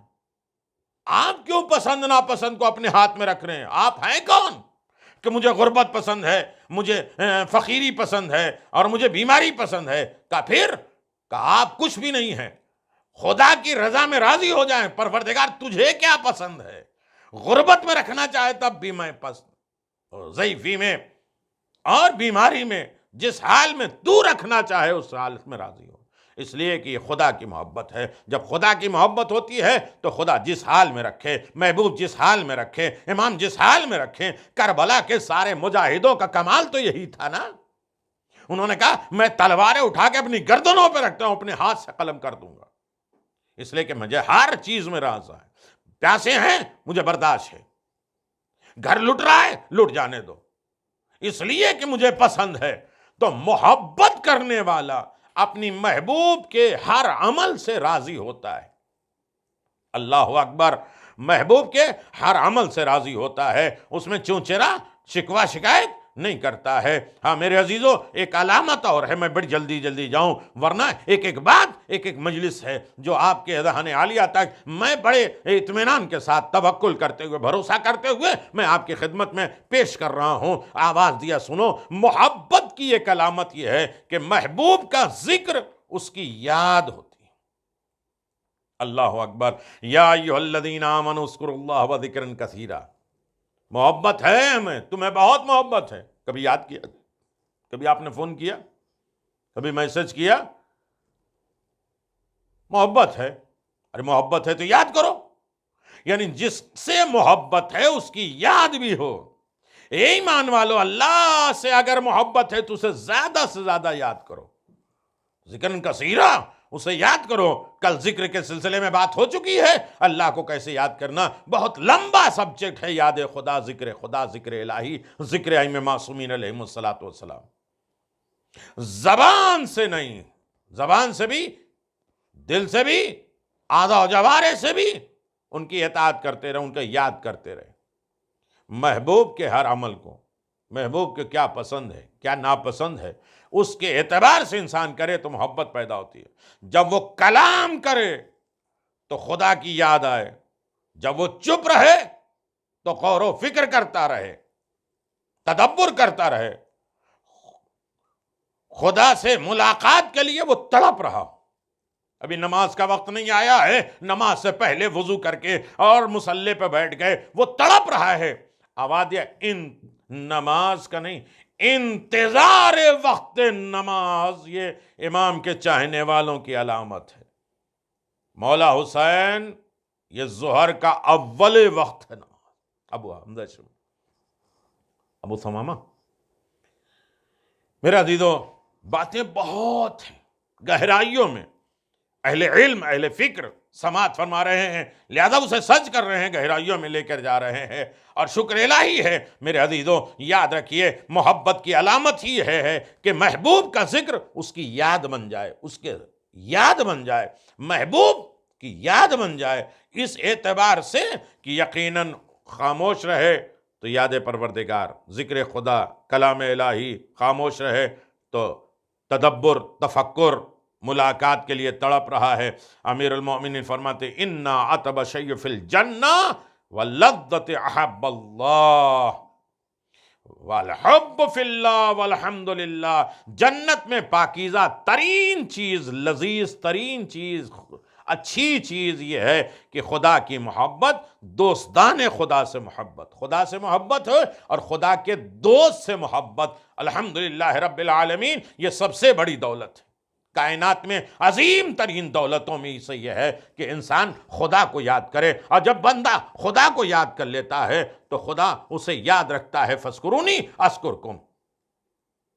آپ کیوں پسند ناپسند کو اپنے ہاتھ میں رکھ رہے ہیں؟ آپ ہیں کون کہ مجھے غربت پسند ہے، مجھے فقیری پسند ہے اور مجھے بیماری پسند ہے؟ پھر آپ کچھ بھی نہیں ہیں، خدا کی رضا میں راضی ہو جائیں۔ پروردگار تجھے کیا پسند ہے؟ غربت میں رکھنا چاہے تب بھی میں پسند، ضعیفی میں اور بیماری میں، جس حال میں تو رکھنا چاہے اس حالت میں راضی ہو۔ اس لیے کہ یہ خدا کی محبت ہے۔ جب خدا کی محبت ہوتی ہے تو خدا جس حال میں رکھے، محبوب جس حال میں رکھے، امام جس حال میں رکھے۔ کربلا کے سارے مجاہدوں کا کمال تو یہی تھا نا۔ انہوں نے کہا میں تلواریں اٹھا کے اپنی گردنوں پہ رکھتا ہوں، اپنے ہاتھ سے قلم کر دوں گا، اس لیے کہ مجھے ہر چیز میں راز ہے۔ پیاسے ہیں مجھے برداشت ہے، گھر لٹ رہا ہے لٹ جانے دو، اس لیے کہ مجھے پسند ہے۔ تو محبت کرنے والا اپنی محبوب کے ہر عمل سے راضی ہوتا ہے۔ اللہ اکبر، محبوب کے ہر عمل سے راضی ہوتا ہے، اس میں چونچرا شکوہ شکایت نہیں کرتا ہے۔ ہاں میرے عزیزو، ایک علامت اور ہے، میں بڑی جلدی جاؤں ورنہ ایک بات مجلس ہے جو آپ کے اذہان عالیہ تک میں بڑے اطمینان کے ساتھ توکل کرتے ہوئے، بھروسہ کرتے ہوئے میں آپ کی خدمت میں پیش کر رہا ہوں۔ آواز دیا سنو، محبت کی ایک علامت یہ ہے کہ محبوب کا ذکر اس کی یاد ہوتی ہے۔ اللہ اکبر، یا ایھا الذین آمنوا اذکروا اللہ ذکرا کثیرا۔ محبت ہے ہمیں، تمہیں بہت محبت ہے۔ کبھی یاد کیا؟ کبھی آپ نے فون کیا؟ کبھی میسج کیا؟ محبت ہے، ارے محبت ہے تو یاد کرو، یعنی جس سے محبت ہے اس کی یاد بھی ہو۔ اے ایمان والو، اللہ سے اگر محبت ہے تو اسے زیادہ سے زیادہ یاد کرو، ذکر کثیرہ، اسے یاد کرو۔ کل ذکر کے سلسلے میں بات ہو چکی ہے، اللہ کو کیسے یاد کرنا، بہت لمبا سبجیکٹ ہے یاد خدا، ذکر الہی، ذکر ائمہ معصومین علیہم الصلوۃ والسلام۔ زبان سے نہیں، زبان سے بھی، دل سے بھی، اعضاء و جوارح سے بھی ان کی اطاعت کرتے رہے، ان کو یاد کرتے رہے۔ محبوب کے ہر عمل کو، محبوب کے کیا پسند ہے کیا ناپسند ہے، اس کے اعتبار سے انسان کرے تو محبت پیدا ہوتی ہے۔ جب وہ کلام کرے تو خدا کی یاد آئے، جب وہ چپ رہے تو غور و فکر کرتا رہے، تدبر کرتا رہے، خدا سے ملاقات کے لیے وہ تڑپ رہا ہو۔ ابھی نماز کا وقت نہیں آیا ہے، نماز سے پہلے وضو کر کے اور مصلی پہ بیٹھ گئے، وہ تڑپ رہا ہے۔ آواز ان نماز کا نہیں، انتظار وقت نماز یہ امام کے چاہنے والوں کی علامت ہے۔ مولا حسین، یہ ظہر کا اول وقت ہے نماز۔ ابو ثمامہ، میرا عزیزو، باتیں بہت ہیں، گہرائیوں میں اہل علم اہل فکر سماعت فرما رہے ہیں، لہذا اسے سچ کر رہے ہیں، گہرائیوں میں لے کر جا رہے ہیں، اور شکر الہی ہے میرے عزیزو۔ یاد رکھیے، محبت کی علامت ہی ہے کہ محبوب کا ذکر اس کی یاد بن جائے، اس کے یاد بن جائے، محبوب کی یاد بن جائے، اس اعتبار سے کہ یقیناً خاموش رہے تو یاد پروردگار، ذکر خدا، کلام الہی، خاموش رہے تو تدبر، تفکر، ملاقات کے لیے تڑپ رہا ہے۔ امیر المومنین فرماتے انا اطب شیء فی الجنہ ولذت احب اللہ والحب فی اللہ والحمد للہ۔ جنت میں پاکیزہ ترین چیز، لذیذ ترین چیز، اچھی چیز یہ ہے کہ خدا کی محبت، دوستان خدا سے محبت، خدا سے محبت ہے اور خدا کے دوست سے محبت۔ الحمدللہ رب العالمین، یہ سب سے بڑی دولت ہے کائنات میں، عظیم ترین دولتوں میں سے یہ ہے کہ انسان خدا کو یاد کرے، اور جب بندہ خدا کو یاد کر لیتا ہے تو خدا اسے یاد رکھتا ہے۔ فاذکرونی اذکرکم،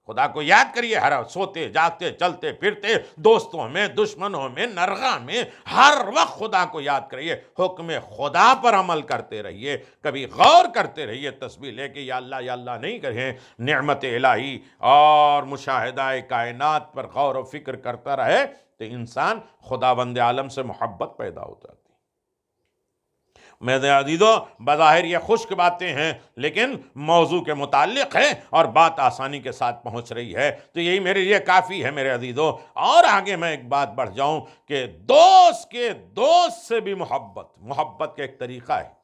خدا کو یاد کریے، ہر سوتے جاگتے چلتے پھرتے، دوستوں میں، دشمنوں میں، نرغہ میں، ہر وقت خدا کو یاد کریے، حکم خدا پر عمل کرتے رہیے، کبھی غور کرتے رہیے، تسبیح لے کے یا اللہ نہیں کہیں، نعمت الہی اور مشاہدہ کائنات پر غور و فکر کرتا رہے تو انسان خداوند عالم سے محبت پیدا ہو جاتی۔ میرے عزیزو، بظاہر یہ خشک باتیں ہیں لیکن موضوع کے متعلق ہے اور بات آسانی کے ساتھ پہنچ رہی ہے، تو یہی میرے لیے کافی ہے میرے عزیزو۔ اور آگے میں ایک بات بڑھ جاؤں کہ دوست کے دوست سے بھی محبت کا ایک طریقہ ہے۔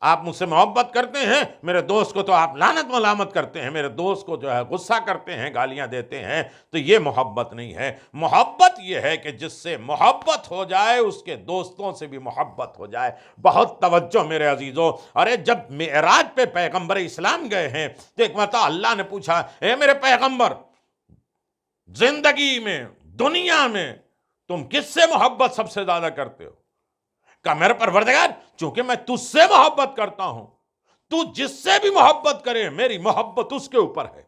آپ مجھ سے محبت کرتے ہیں، میرے دوست کو تو آپ لعنت ملامت کرتے ہیں، میرے دوست کو جو ہے غصہ کرتے ہیں، گالیاں دیتے ہیں، تو یہ محبت نہیں ہے۔ محبت یہ ہے کہ جس سے محبت ہو جائے اس کے دوستوں سے بھی محبت ہو جائے۔ بہت توجہ میرے عزیزو، ارے جب معراج پہ پیغمبر اسلام گئے ہیں تو ایک مرتبہ اللہ نے پوچھا، اے میرے پیغمبر، زندگی میں، دنیا میں تم کس سے محبت سب سے زیادہ کرتے ہو؟ کہا میرے پروردگار، چونکہ میں تجھ سے محبت کرتا ہوں، تو جس سے بھی محبت کرے میری محبت اس کے اوپر ہے۔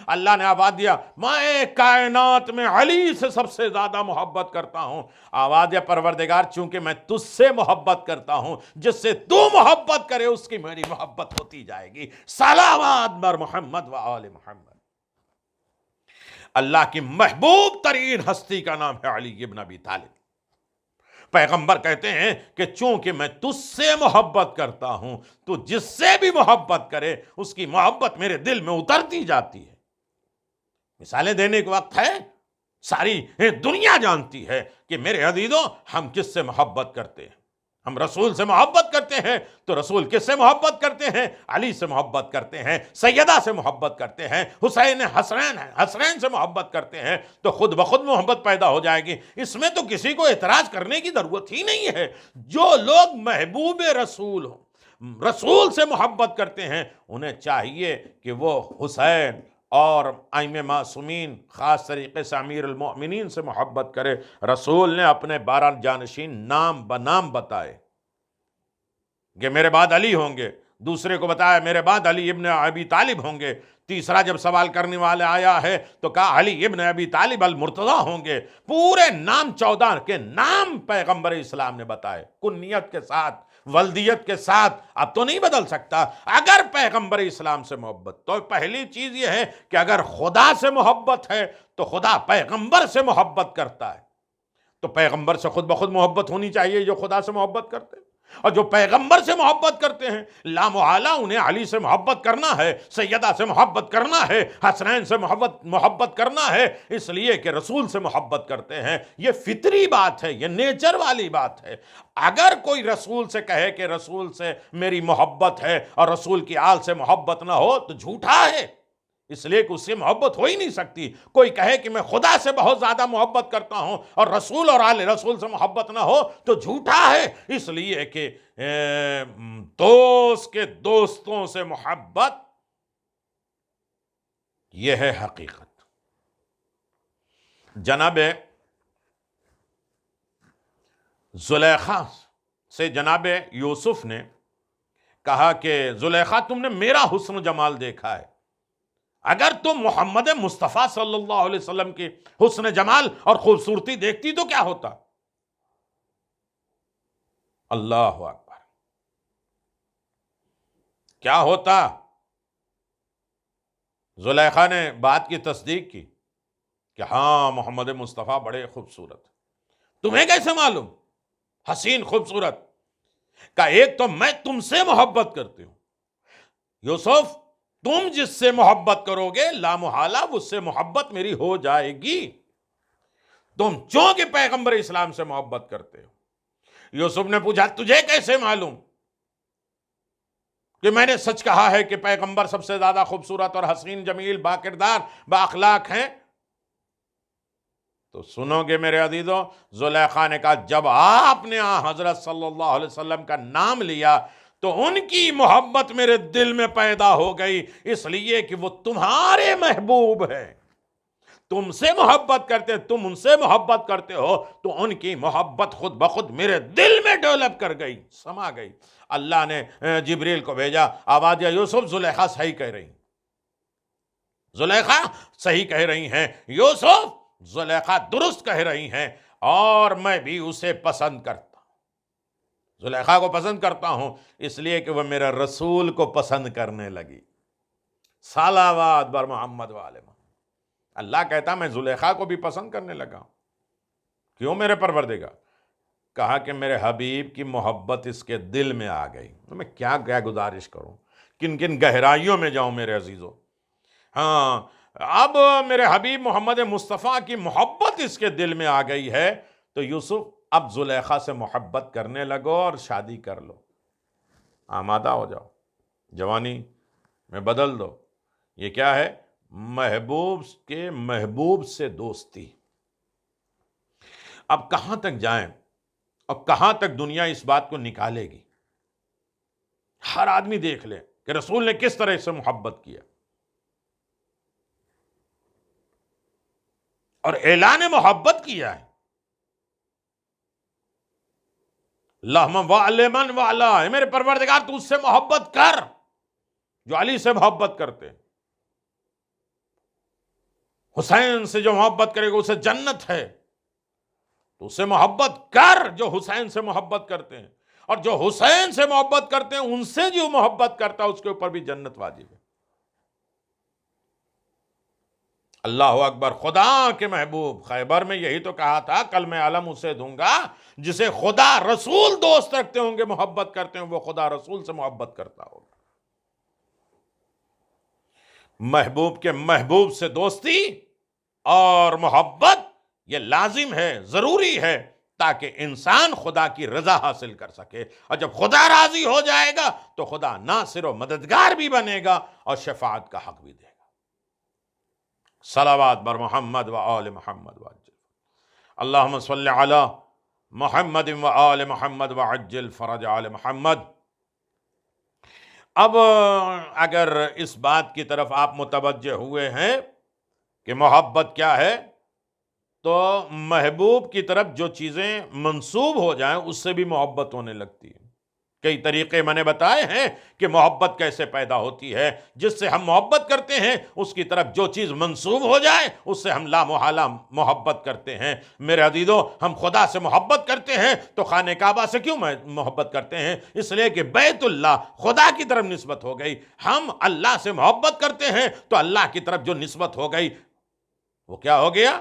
اللہ نے آواز دیا، میں کائنات میں علی سے سب سے زیادہ محبت کرتا ہوں۔ آواز دیا پروردگار، چونکہ میں تجھ سے محبت کرتا ہوں، جس سے تو محبت کرے اس کی میری محبت ہوتی جائے گی۔ صلوات بر محمد و آل محمد۔ اللہ کی محبوب ترین ہستی کا نام ہے علی ابن ابی طالب۔ پیغمبر کہتے ہیں کہ چونکہ میں تجھ سے محبت کرتا ہوں، تو جس سے بھی محبت کرے اس کی محبت میرے دل میں اترتی جاتی ہے۔ مثالیں دینے کے وقت ہے، ساری دنیا جانتی ہے کہ میرے عزیزوں ہم کس سے محبت کرتے ہیں۔ ہم رسول سے محبت کرتے ہیں تو رسول کس سے محبت کرتے ہیں؟ علی سے محبت کرتے ہیں، سیدہ سے محبت کرتے ہیں، حسنین سے محبت کرتے ہیں، تو خود بخود محبت پیدا ہو جائے گی۔ اس میں تو کسی کو اعتراض کرنے کی ضرورت ہی نہیں ہے۔ جو لوگ محبوب رسول ہوں، رسول سے محبت کرتے ہیں، انہیں چاہیے کہ وہ حسین اور ائمہ معصومین، خاص طریقے سے امیر المؤمنین سے محبت کرے۔ رسول نے اپنے 12 جانشین نام بنام بتائے کہ میرے بعد علی ہوں گے، دوسرے کو بتایا میرے بعد علی ابن ابی طالب ہوں گے، تیسرا جب سوال کرنے والا آیا ہے تو کہا علی ابن ابی طالب المرتضیٰ ہوں گے۔ پورے نام 14 کے نام پیغمبر اسلام نے بتائے، کنیت کے ساتھ، ولدیت کے ساتھ۔ اب تو نہیں بدل سکتا۔ اگر پیغمبر اسلام سے محبت، تو پہلی چیز یہ ہے کہ اگر خدا سے محبت ہے تو خدا پیغمبر سے محبت کرتا ہے، تو پیغمبر سے خود بخود محبت ہونی چاہیے جو خدا سے محبت کرتے۔ اور جو پیغمبر سے محبت کرتے ہیں لامحالہ انہیں علی سے محبت کرنا ہے، سیدہ سے محبت کرنا ہے، حسنین سے محبت کرنا ہے، اس لیے کہ رسول سے محبت کرتے ہیں۔ یہ فطری بات ہے، یہ نیچر والی بات ہے۔ اگر کوئی رسول سے کہے کہ رسول سے میری محبت ہے اور رسول کی آل سے محبت نہ ہو تو جھوٹا ہے، اس لیے کہ اس سے محبت ہو ہی نہیں سکتی۔ کوئی کہے کہ میں خدا سے بہت زیادہ محبت کرتا ہوں اور رسول اور آل رسول سے محبت نہ ہو تو جھوٹا ہے، اس لیے کہ دوست کے دوستوں سے محبت یہ ہے حقیقت۔ جناب زلیخا سے جناب یوسف نے کہا کہ زلیخا تم نے میرا حسن و جمال دیکھا ہے، اگر تم محمد مصطفیٰ صلی اللہ علیہ وسلم کی حسن جمال اور خوبصورتی دیکھتی تو کیا ہوتا؟ اللہ اکبر، کیا ہوتا؟ زلیخا نے بات کی تصدیق کی کہ ہاں محمد مصطفیٰ بڑے خوبصورت۔ تمہیں کیسے معلوم؟ حسین خوبصورت کا ایک تو میں تم سے محبت کرتی ہوں، یوسف تم جس سے محبت کرو گے لامحالہ اس سے محبت میری ہو جائے گی، تم چونکہ پیغمبر اسلام سے محبت کرتے ہو۔ یوسف نے پوچھا تجھے کیسے معلوم کہ میں نے سچ کہا ہے کہ پیغمبر سب سے زیادہ خوبصورت اور حسین جمیل باکردار بااخلاق ہیں؟ تو سنو گے میرے عزیزو، زلیخا نے کہا جب آپ نے حضرت صلی اللہ علیہ وسلم کا نام لیا تو ان کی محبت میرے دل میں پیدا ہو گئی، اس لیے کہ وہ تمہارے محبوب ہیں، تم سے محبت کرتے، تم ان سے محبت کرتے ہو تو ان کی محبت خود بخود میرے دل میں ڈیولپ کر گئی، سما گئی۔ اللہ نے جبریل کو بھیجا، آواز دیا یوسف زلیخا صحیح کہہ رہی ہیں، زلیخا صحیح کہہ رہی ہیں، یوسف زلیخا درست کہہ رہی ہیں، اور میں بھی اسے پسند کرتا ہوں، زلیخا کو پسند کرتا ہوں اس لیے کہ وہ میرا رسول کو پسند کرنے لگی۔ صلوات بر محمد وآل محمد۔ اللہ کہتا میں زلیخا کو بھی پسند کرنے لگا ہوں۔ کیوں میرے پروردگار؟ کہا کہ میرے حبیب کی محبت اس کے دل میں آ گئی۔ میں کیا گزارش کروں، کن کن گہرائیوں میں جاؤں میرے عزیزوں۔ ہاں اب میرے حبیب محمد مصطفیٰ کی محبت اس کے دل میں آ گئی ہے تو یوسف اب زلیخا سے محبت کرنے لگو اور شادی کر لو، آمادہ ہو جاؤ، جوانی میں بدل دو۔ یہ کیا ہے؟ محبوب کے محبوب سے دوستی۔ اب کہاں تک جائیں اور کہاں تک دنیا اس بات کو نکالے گی؟ ہر آدمی دیکھ لے کہ رسول نے کس طرح سے محبت کیا اور اعلان محبت کیا ہے۔ اللہم وعلمن وعلا، اے میرے پروردگار تو اس سے محبت کر جو علی سے محبت کرتے ہیں، حسین سے جو محبت کرے گا اسے جنت ہے، تو اس سے محبت کر جو حسین سے محبت کرتے ہیں، اور جو حسین سے محبت کرتے ہیں ان سے جو محبت کرتا ہے اس کے اوپر بھی جنت واجب ہے۔ اللہ اکبر۔ خدا کے محبوب، خیبر میں یہی تو کہا تھا کلمہ علم اسے دوں گا جسے خدا رسول دوست رکھتے ہوں گے، محبت کرتے ہیں، وہ خدا رسول سے محبت کرتا ہوگا۔ محبوب کے محبوب سے دوستی اور محبت یہ لازم ہے، ضروری ہے، تاکہ انسان خدا کی رضا حاصل کر سکے، اور جب خدا راضی ہو جائے گا تو خدا ناصر و مددگار بھی بنے گا اور شفاعت کا حق بھی دے گا۔ صلوات بر محمد و آل محمد وعجل، اللہم صلی علی محمد و آل محمد وعجل فرج آل محمد۔ اب اگر اس بات کی طرف آپ متوجہ ہوئے ہیں کہ محبت کیا ہے، تو محبوب کی طرف جو چیزیں منسوب ہو جائیں اس سے بھی محبت ہونے لگتی ہے۔ کئی طریقے میں نے بتائے ہیں کہ محبت کیسے پیدا ہوتی ہے۔ جس سے ہم محبت کرتے ہیں اس کی طرف جو چیز منسوب ہو جائے اس سے ہم لامحالہ محبت کرتے ہیں۔ میرے عزیزو، ہم خدا سے محبت کرتے ہیں تو خانہ کعبہ سے کیوں محبت کرتے ہیں؟ اس لیے کہ بیت اللہ خدا کی طرف نسبت ہو گئی۔ ہم اللہ سے محبت کرتے ہیں تو اللہ کی طرف جو نسبت ہو گئی وہ کیا ہو گیا؟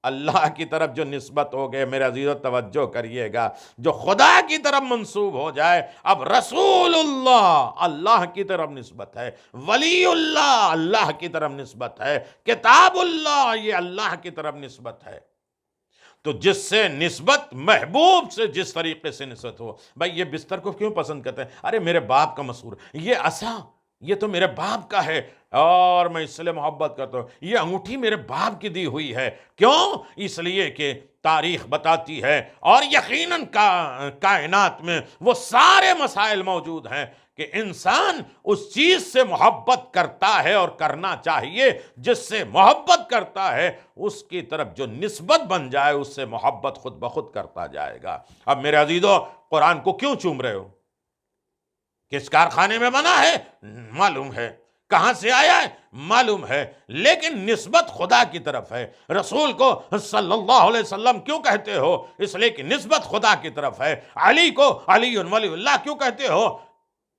اللہ کی طرف جو نسبت ہو گئے، میرے عزیزو توجہ کریے گا، جو خدا کی طرف منسوب ہو جائے، اب رسول اللہ اللہ کی طرف نسبت ہے، ولی اللہ اللہ کی طرف نسبت ہے، کتاب اللہ یہ اللہ کی طرف نسبت ہے۔ تو جس سے نسبت، محبوب سے جس طریقے سے نسبت ہو، بھائی یہ بستر کو کیوں پسند کرتے ہیں؟ ارے میرے باپ کا مسحور، یہ عصا یہ تو میرے باپ کا ہے اور میں اس سے محبت کرتا ہوں، یہ انگوٹھی میرے باپ کی دی ہوئی ہے۔ کیوں؟ اس لیے کہ تاریخ بتاتی ہے اور یقیناً کائنات میں وہ سارے مسائل موجود ہیں کہ انسان اس چیز سے محبت کرتا ہے اور کرنا چاہیے جس سے محبت کرتا ہے، اس کی طرف جو نسبت بن جائے اس سے محبت خود بخود کرتا جائے گا۔ اب میرے عزیزو، قرآن کو کیوں چوم رہے ہو؟ کس کارخانے میں بنا ہے معلوم ہے، کہاں سے آیا ہے معلوم ہے، لیکن نسبت خدا کی طرف ہے۔ رسول کو صلی اللہ علیہ وسلم کیوں کہتے ہو؟ اس لیے کہ نسبت خدا کی طرف ہے۔ علی کو علی ولی اللہ کیوں کہتے ہو؟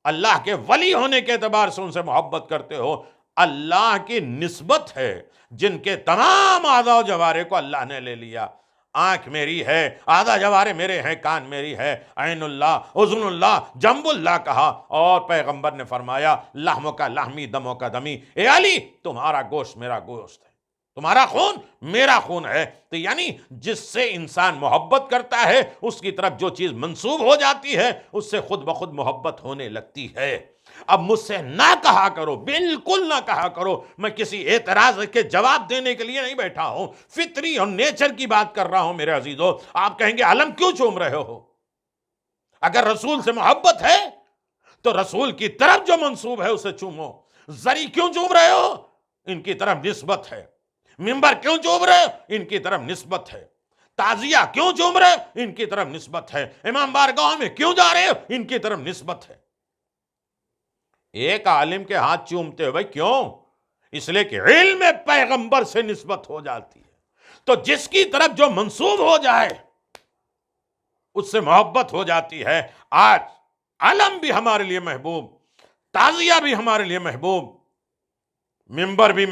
اللہ کے ولی ہونے کے اعتبار سے ان سے محبت کرتے ہو۔ اللہ کی نسبت ہے، جن کے تمام اعضاء و جوارح کو اللہ نے لے لیا۔ آنکھ میری ہے، آدھا جوارے میرے ہیں، کان میری ہے، عین اللہ، اذن اللہ، جنب اللہ کہا، اور پیغمبر نے فرمایا لحموں کا لحمی، دموں کا دمی۔ اے علی، تمہارا گوشت میرا گوشت ہے، تمہارا خون میرا خون ہے۔ تو یعنی جس سے انسان محبت کرتا ہے اس کی طرف جو چیز منسوب ہو جاتی ہے اس سے خود بخود محبت ہونے لگتی ہے۔ اب مجھ سے نہ کہا کرو، بالکل نہ کہا کرو، میں کسی اعتراض کے جواب دینے کے لیے نہیں بیٹھا ہوں، فطری اور نیچر کی بات کر رہا ہوں۔ میرے عزیزو، آپ کہیں گے علم کیوں چوم رہے ہو؟ اگر رسول سے محبت ہے تو رسول کی طرف جو منسوب ہے اسے چومو۔ زری کیوں چوم رہے ہو؟ ان کی طرف نسبت ہے۔ ممبر کیوں چوم رہے؟ ان کی طرف نسبت ہے۔ تعزیہ کیوں چوم رہے؟ ان کی طرف نسبت ہے۔ امام بارگاہ میں کیوں جا رہے ہو؟ ان کی طرف نسبت ہے۔ ایک عالم کے ہاتھ چومتے ہو، بھائی کیوں؟ اس لیے کہ علم پیغمبر سے نسبت ہو جاتی ہے، تو جس کی طرف جو منسوب ہو جائے اس سے محبت ہو جاتی ہے۔ آج علم بھی ہمارے لیے محبوب، تعزیہ بھی ہمارے لیے محبوب، ممبر بھی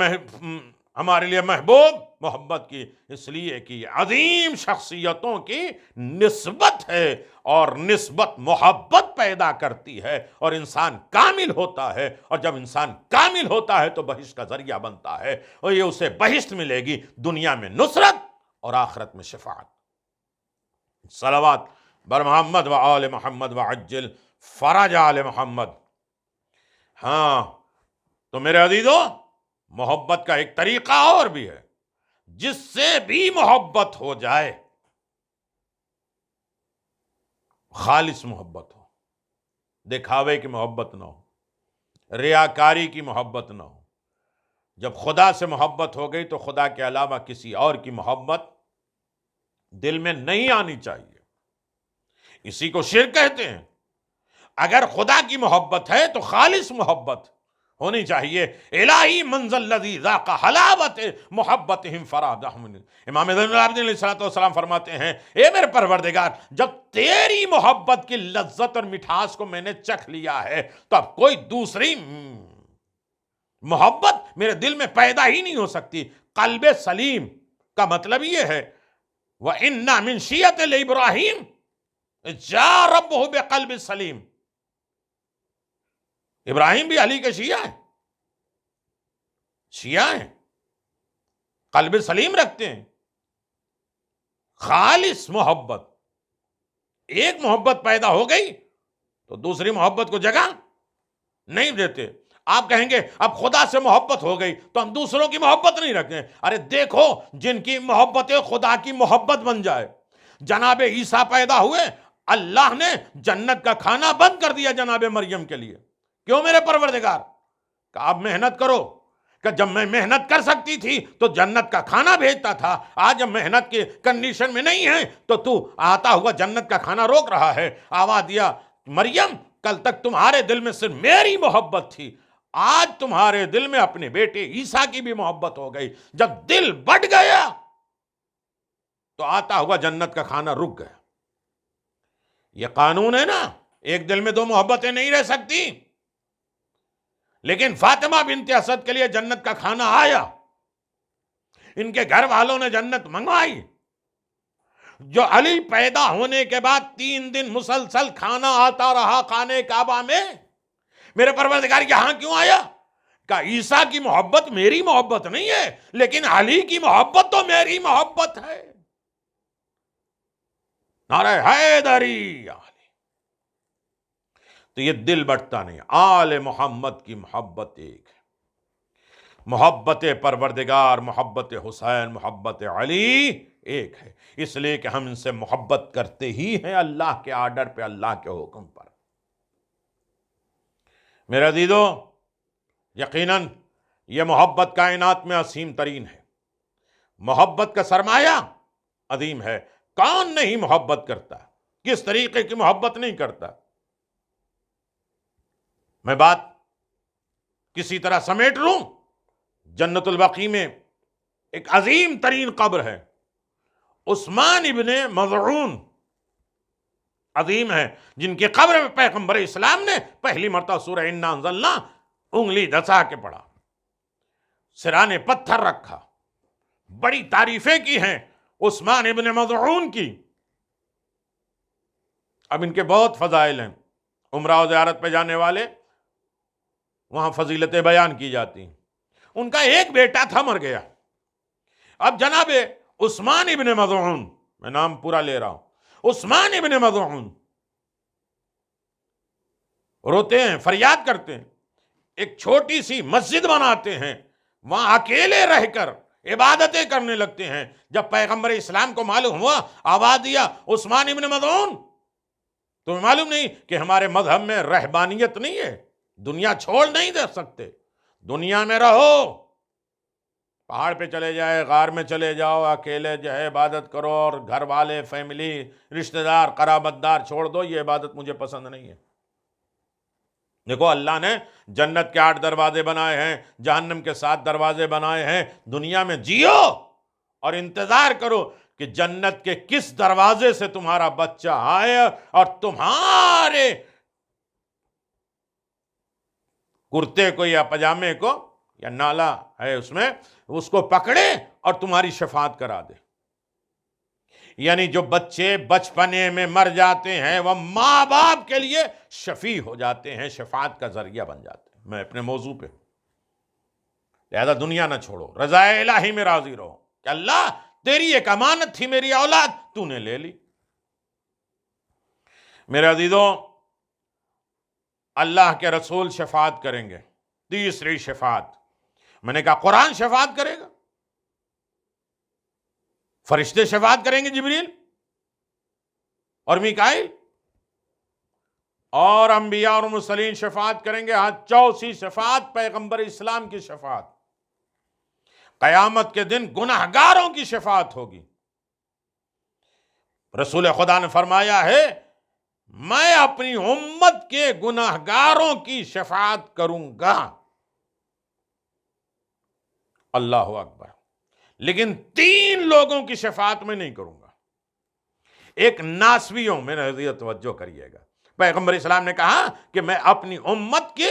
ہمارے لیے محبوب، محبت کی، اس لیے کہ عظیم شخصیتوں کی نسبت ہے، اور نسبت محبت پیدا کرتی ہے، اور انسان کامل ہوتا ہے، اور جب انسان کامل ہوتا ہے تو بہشت کا ذریعہ بنتا ہے، اور یہ اسے بہشت ملے گی، دنیا میں نصرت اور آخرت میں شفاعت۔ صلوات بر محمد و آل محمد وعجل فرج آل محمد۔ ہاں تو میرے عزیزو، محبت کا ایک طریقہ اور بھی ہے، جس سے بھی محبت ہو جائے، خالص محبت ہو، دکھاوے کی محبت نہ ہو، ریاکاری کی محبت نہ ہو۔ جب خدا سے محبت ہو گئی تو خدا کے علاوہ کسی اور کی محبت دل میں نہیں آنی چاہیے، اسی کو شرک کہتے ہیں۔ اگر خدا کی محبت ہے تو خالص محبت ہونی چاہیے۔ الہی منزل الذی ذاق حلاوت محبتہم فرادہم۔ امام زین العابدین علیہ السلام فرماتے ہیں، اے میرے پروردگار، جب تیری محبت کی لذت اور مٹھاس کو میں نے چکھ لیا ہے تو اب کوئی دوسری محبت میرے دل میں پیدا ہی نہیں ہو سکتی۔ قلب سلیم کا مطلب یہ ہے، وَإِنَّ مِن شِيَّةِ لِإِبْرَاهِيمَ جَاءَ رَبُّهُ بِقَلْبٍ سلیم۔ ابراہیم بھی علی کے شیعہ ہیں، قلب سلیم رکھتے ہیں۔ خالص محبت، ایک محبت پیدا ہو گئی تو دوسری محبت کو جگہ نہیں دیتے۔ آپ کہیں گے اب خدا سے محبت ہو گئی تو ہم دوسروں کی محبت نہیں رکھتے۔ ارے دیکھو، جن کی محبت خدا کی محبت بن جائے۔ جناب عیسیٰ پیدا ہوئے، اللہ نے جنت کا کھانا بند کر دیا جناب مریم کے لیے۔ کیوں میرے پروردگار؟ کہ آپ محنت کرو، کہ جب میں محنت کر سکتی تھی تو جنت کا کھانا بھیجتا تھا، آج جب محنت کی کنڈیشن میں نہیں ہے تو آتا ہوا جنت کا کھانا روک رہا ہے۔ آواز دیا، مریم کل تک تمہارے دل میں صرف میری محبت تھی، آج تمہارے دل میں اپنے بیٹے عیسیٰ کی بھی محبت ہو گئی۔ جب دل بٹ گیا تو آتا ہوا جنت کا کھانا رک گیا۔ یہ قانون ہے نا، ایک دل میں دو محبتیں نہیں رہ سکتی۔ لیکن فاطمہ بنت اسد کے لیے جنت کا کھانا آیا، ان کے گھر والوں نے جنت منگوائی. جو علی پیدا ہونے کے بعد 3 دن مسلسل کھانا آتا رہا خانے کعبہ میں، میرے پروردگار یہاں کیوں آیا؟ کہ عیسیٰ کی محبت میری محبت نہیں ہے، لیکن علی کی محبت تو میری محبت ہے. نعرہ حیدری. تو یہ دل بٹتا نہیں. آل محمد کی محبت ایک ہے، محبت پروردگار، محبت حسین، محبت علی ایک ہے. اس لیے کہ ہم ان سے محبت کرتے ہی ہیں اللہ کے آرڈر پہ، اللہ کے حکم پر. میرے عزیزو، یقیناً یہ محبت کائنات میں عظیم ترین ہے. محبت کا سرمایہ عظیم ہے. کون نہیں محبت کرتا؟ کس طریقے کی محبت نہیں کرتا؟ میں بات کسی طرح سمیٹ لوں. جنت البقیع میں ایک عظیم ترین قبر ہے، عثمان ابن مظعون عظیم ہے، جن کی قبر میں پیغمبر اسلام نے پہلی مرتبہ سورہ انا انزلنا انگلی دھسا کے پڑھا، سرانے پتھر رکھا، بڑی تعریفیں کی ہیں عثمان ابن مظعون کی. اب ان کے بہت فضائل ہیں. عمرہ و زیارت پہ جانے والے وہاں فضیلتیں بیان کی جاتی ہیں. ان کا ایک بیٹا تھا، مر گیا. اب جناب عثمان ابن مظعون، میں نام پورا لے رہا ہوں، عثمان ابن مظعون روتے ہیں، فریاد کرتے ہیں، ایک چھوٹی سی مسجد بناتے ہیں، وہاں اکیلے رہ کر عبادتیں کرنے لگتے ہیں. جب پیغمبر اسلام کو معلوم ہوا، آواز دیا عثمان ابن مظعون، تمہیں معلوم نہیں کہ ہمارے مذہب میں رہبانیت نہیں ہے، دنیا چھوڑ نہیں دے سکتے، دنیا میں رہو، پہاڑ پہ چلے جائے، غار میں چلے جاؤ، اکیلے جو ہے عبادت کرو، اور گھر والے، فیملی، رشتہ دار، قرابت دار چھوڑ دو، یہ عبادت مجھے پسند نہیں ہے. دیکھو اللہ نے جنت کے 8 دروازے بنائے ہیں، جہنم کے 7 دروازے بنائے ہیں. دنیا میں جیو اور انتظار کرو کہ جنت کے کس دروازے سے تمہارا بچہ آئے اور تمہارے کرتے کو یا پجامے کو یا نالا ہے اس کو پکڑے اور تمہاری شفاعت کرا دے. یعنی جو بچے بچپنے میں مر جاتے ہیں وہ ماں باپ کے لیے شفیع ہو جاتے ہیں، شفاعت کا ذریعہ بن جاتے ہیں. میں اپنے موضوع پہ لہذا دنیا نہ چھوڑو، رضا الہی میں راضی رہو کہ اللہ تیری ایک امانت تھی میری اولاد، تو نے لے لی. میرے عزیزوں، اللہ کے رسول شفاعت کریں گے. تیسری شفاعت، میں نے کہا قرآن شفاعت کرے گا، فرشتے شفاعت کریں گے، جبریل اور میکائیل، اور انبیاء اور مرسلین شفاعت کریں گے. ہاں، چوتھی شفاعت پیغمبر اسلام کی شفاعت. قیامت کے دن گناہگاروں کی شفاعت ہوگی. رسول خدا نے فرمایا ہے میں اپنی امت کے گناہگاروں کی شفاعت کروں گا. اللہ اکبر. لیکن 3 لوگوں کی شفاعت میں نہیں کروں گا. ایک ناسویوں، میں نے توجہ کریے گا، پیغمبر اسلام نے کہا کہ میں اپنی امت کے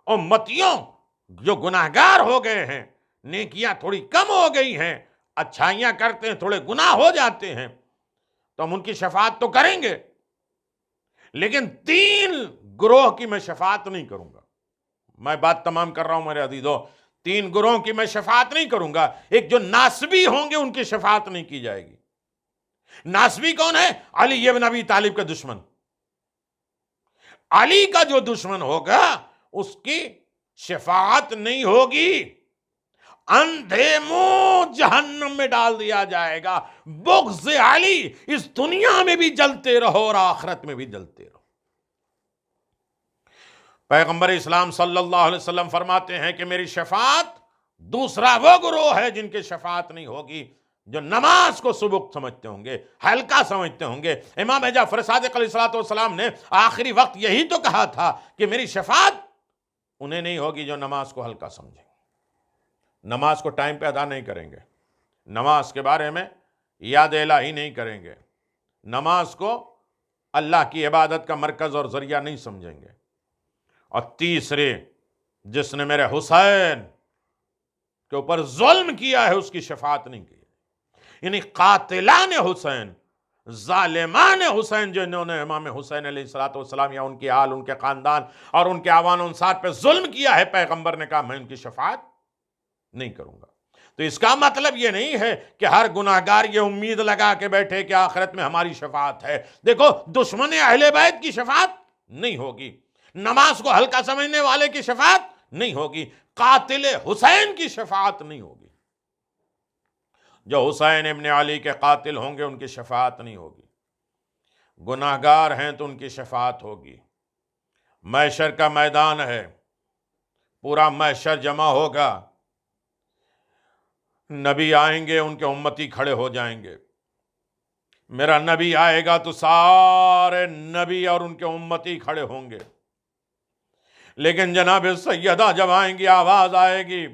امتیوں جو گناہگار ہو گئے ہیں، نیکیاں تھوڑی کم ہو گئی ہیں، اچھائیاں کرتے ہیں، تھوڑے گناہ ہو جاتے ہیں، تو ہم ان کی شفاعت تو کریں گے، لیکن 3 گروہ کی میں شفاعت نہیں کروں گا. میں بات تمام کر رہا ہوں میرے عزیزو. 3 گروہوں کی میں شفاعت نہیں کروں گا. ایک جو ناسبی ہوں گے ان کی شفاعت نہیں کی جائے گی. ناسبی کون ہے؟ علی ابن ابی طالب کا دشمن. علی کا جو دشمن ہوگا اس کی شفاعت نہیں ہوگی، اندھے منہ جہنم میں ڈال دیا جائے گا. بغض علی، اس دنیا میں بھی جلتے رہو اور آخرت میں بھی جلتے رہو. پیغمبر اسلام صلی اللہ علیہ وسلم فرماتے ہیں کہ میری شفاعت، دوسرا وہ گروہ ہے جن کی شفاعت نہیں ہوگی جو نماز کو سبک سمجھتے ہوں گے، ہلکا سمجھتے ہوں گے. امام جعفر صادق علیہ السلام نے آخری وقت یہی تو کہا تھا کہ میری شفاعت انہیں نہیں ہوگی جو نماز کو ہلکا سمجھیں، نماز کو ٹائم پہ ادا نہیں کریں گے، نماز کے بارے میں یاد الہی نہیں کریں گے، نماز کو اللہ کی عبادت کا مرکز اور ذریعہ نہیں سمجھیں گے. اور تیسرے، جس نے میرے حسین کے اوپر ظلم کیا ہے اس کی شفاعت نہیں کی. یعنی قاتلان حسین، ظالمان حسین جنہوں نے امام حسین علیہ الصلوۃ والسلام یا ان کی آل، ان کے خاندان اور ان کے اعوان و انصار پہ ظلم کیا ہے، پیغمبر نے کہا میں ان کی شفاعت نہیں کروں گا. تو اس کا مطلب یہ نہیں ہے کہ ہر گناہگار یہ امید لگا کے بیٹھے کہ آخرت میں ہماری شفاعت ہے. دیکھو، دشمن اہل بیت کی شفاعت نہیں ہوگی، نماز کو ہلکا سمجھنے والے کی شفاعت نہیں ہوگی، قاتل حسین کی شفاعت نہیں ہوگی. جو حسین ابن علی کے قاتل ہوں گے ان کی شفاعت نہیں ہوگی. گناہگار ہیں تو ان کی شفاعت ہوگی. محشر کا میدان ہے، پورا محشر جمع ہوگا، نبی آئیں گے، ان کے امتی کھڑے ہو جائیں گے. میرا نبی آئے گا تو سارے نبی اور ان کے امتی کھڑے ہوں گے. لیکن جناب سیدہ جب آئیں گی، آواز آئے گی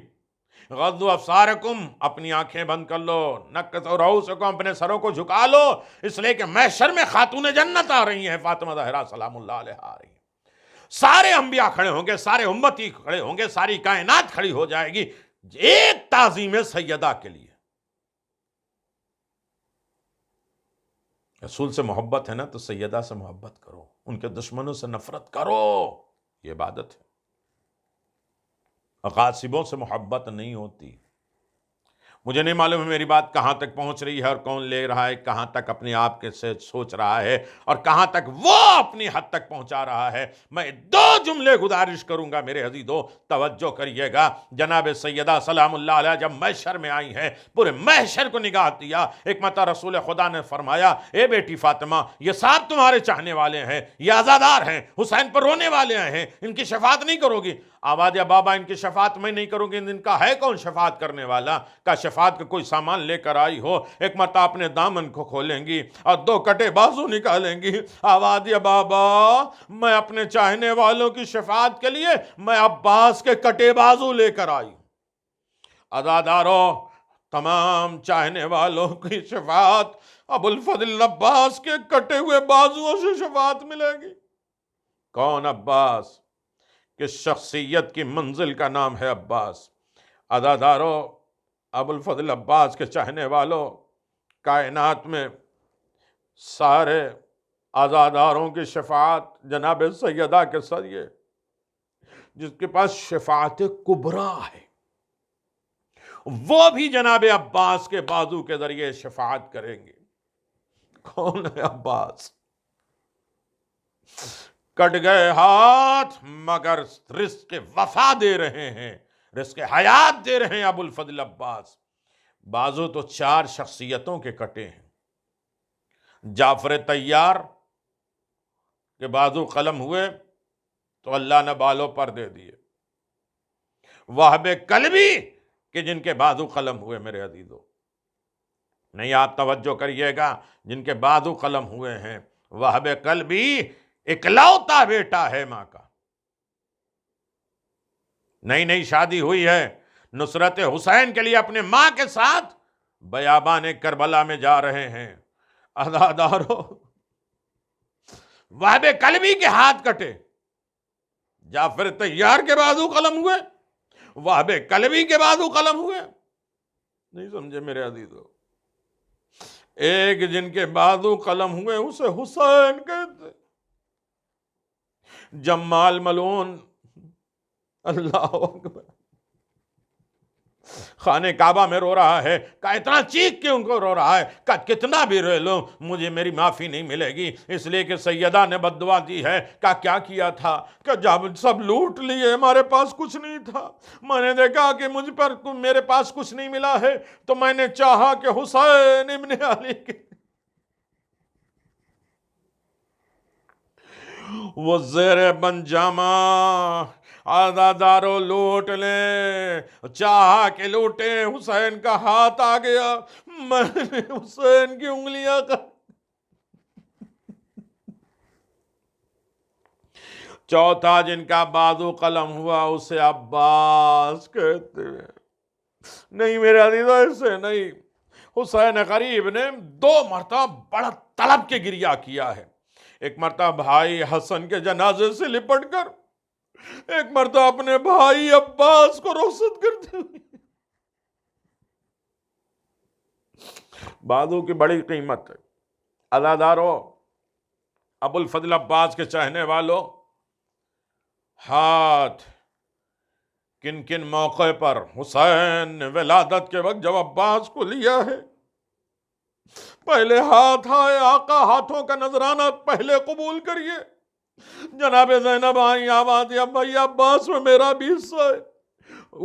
غضوا ابصارکم، اپنی آنکھیں بند کر لو، نکسوا رؤوسکم، اپنے سروں کو جھکا لو، اس لیے کہ محشر میں خاتون جنت آ رہی ہیں، فاطمہ زہرا سلام اللہ علیہا آ رہی ہیں. سارے انبیاء کھڑے ہوں گے، سارے امتی کھڑے ہوں گے، ساری کائنات کھڑی ہو جائے گی ایک تعظیم سیدہ کے لیے. رسول سے محبت ہے نا تو سیدہ سے محبت کرو، ان کے دشمنوں سے نفرت کرو، یہ عبادت ہے. غاصبوں سے محبت نہیں ہوتی. مجھے نہیں معلوم ہے میری بات کہاں تک پہنچ رہی ہے اور کون لے رہا ہے، کہاں تک اپنے آپ کے سے سوچ رہا ہے اور کہاں تک وہ اپنی حد تک پہنچا رہا ہے. میں 2 جملے گزارش کروں گا میرے عزیزو، توجہ کریے گا. جناب سیدہ سلام اللہ علیہ جب محشر میں آئی ہیں، پورے محشر کو نگاہ دیا. ایک مرتبہ رسول خدا نے فرمایا، اے بیٹی فاطمہ، یہ سب تمہارے چاہنے والے ہیں، یہ عزادار ہیں، حسین پر رونے والے ہیں، ان کی شفاعت نہیں کرو گی؟ آواز یا بابا ان کی شفاعت میں نہیں کروں گی. ان کا ہے کون شفاعت کرنے والا؟ کا شفاعت کا کوئی سامان لے کر آئی ہو. ایک مرتبہ اپنے دامن کو کھولیں گی اور 2 کٹے بازو نکالیں گی. آواز یا بابا، میں اپنے چاہنے والوں کی شفاعت کے لیے میں عباس کے کٹے بازو لے کر آئی. عزاداروں، تمام چاہنے والوں کی شفاعت ابو الفضل عباس کے کٹے ہوئے بازوؤں سے شفاعت ملے گی. کون عباس؟ کہ شخصیت کی منزل کا نام ہے عباس. عزاداروں، ابو الفضل عباس کے چاہنے والوں، کائنات میں سارے عزاداروں کی شفاعت جناب سیدہ کے ذریعے، جس کے پاس شفاعت کبریٰ ہے، وہ بھی جناب عباس کے بازو کے ذریعے شفاعت کریں گے. کون ہے عباس؟ کٹ گئے ہاتھ مگر رزق وفا دے رہے ہیں، رزق حیات دے رہے ہیں ابو الفضل عباس. بازو تو 4 شخصیتوں کے کٹے ہیں. جعفر طیار کے بازو قلم ہوئے تو اللہ نے بالوں پر دے دیے. وہب کلبی کہ جن کے بازو قلم ہوئے، میرے عزیزو نہیں، آپ توجہ کریے گا، جن کے بازو قلم ہوئے ہیں. وہب کلبی اکلوتا بیٹا ہے ماں کا، نئی شادی ہوئی ہے، نصرت حسین کے لیے اپنے ماں کے ساتھ بیابان کربلا میں جا رہے ہیں. عزادارو، وہب کلبی کے ہاتھ کٹے، جعفر طیار کے بازو قلم ہوئے، وہب کلبی کے بازو قلم ہوئے. نہیں سمجھے میرے عزیزو؟ ایک جن کے بازو قلم ہوئے اسے حسین کہتے، جمال ملعون، اللہ اکبر، خانہ کعبہ میں رو رہا ہے. کہا اتنا چیخ کیوں کو رو رہا ہے؟ کہا کتنا بھی رو لوں مجھے میری معافی نہیں ملے گی، اس لیے کہ سیدہ نے بد دعا دی ہے. کہا کیا کیا تھا؟ کہ جب سب لوٹ لیے ہمارے پاس کچھ نہیں تھا، میں نے دیکھا کہ مجھ پر میرے پاس کچھ نہیں ملا ہے تو میں نے چاہا کہ حسین ابن علی کے وہ زیر بنجامہ عزادارو لوٹ لیں. چاہا کہ لوٹے، حسین کا ہاتھ آ گیا، میں نے حسین کی انگلیاں کا چوتھا جن کا بازو قلم ہوا اسے عباس کہتے ہیں. نہیں میرے عزیزو، ایسے نہیں. حسین غریب نے 2 مرتبہ بڑا طلب کے گریہ کیا ہے. ایک مرتبہ بھائی حسن کے جنازے سے لپٹ کر، ایک مرتبہ اپنے بھائی عباس کو رخصت کرتے ہوئے. بازو کی بڑی قیمت ہے۔ عزادارو، ابو الفضل عباس کے چاہنے والوں، ہاتھ کن کن موقع پر حسین نے ولادت کے وقت جب عباس کو لیا ہے، پہلے ہاتھ آئے، آقا ہاتھوں کا نذرانہ پہلے قبول کریے۔ جناب زینب آئی، آواز دیا بھائی عباس میں میرا بھی حصہ ہے،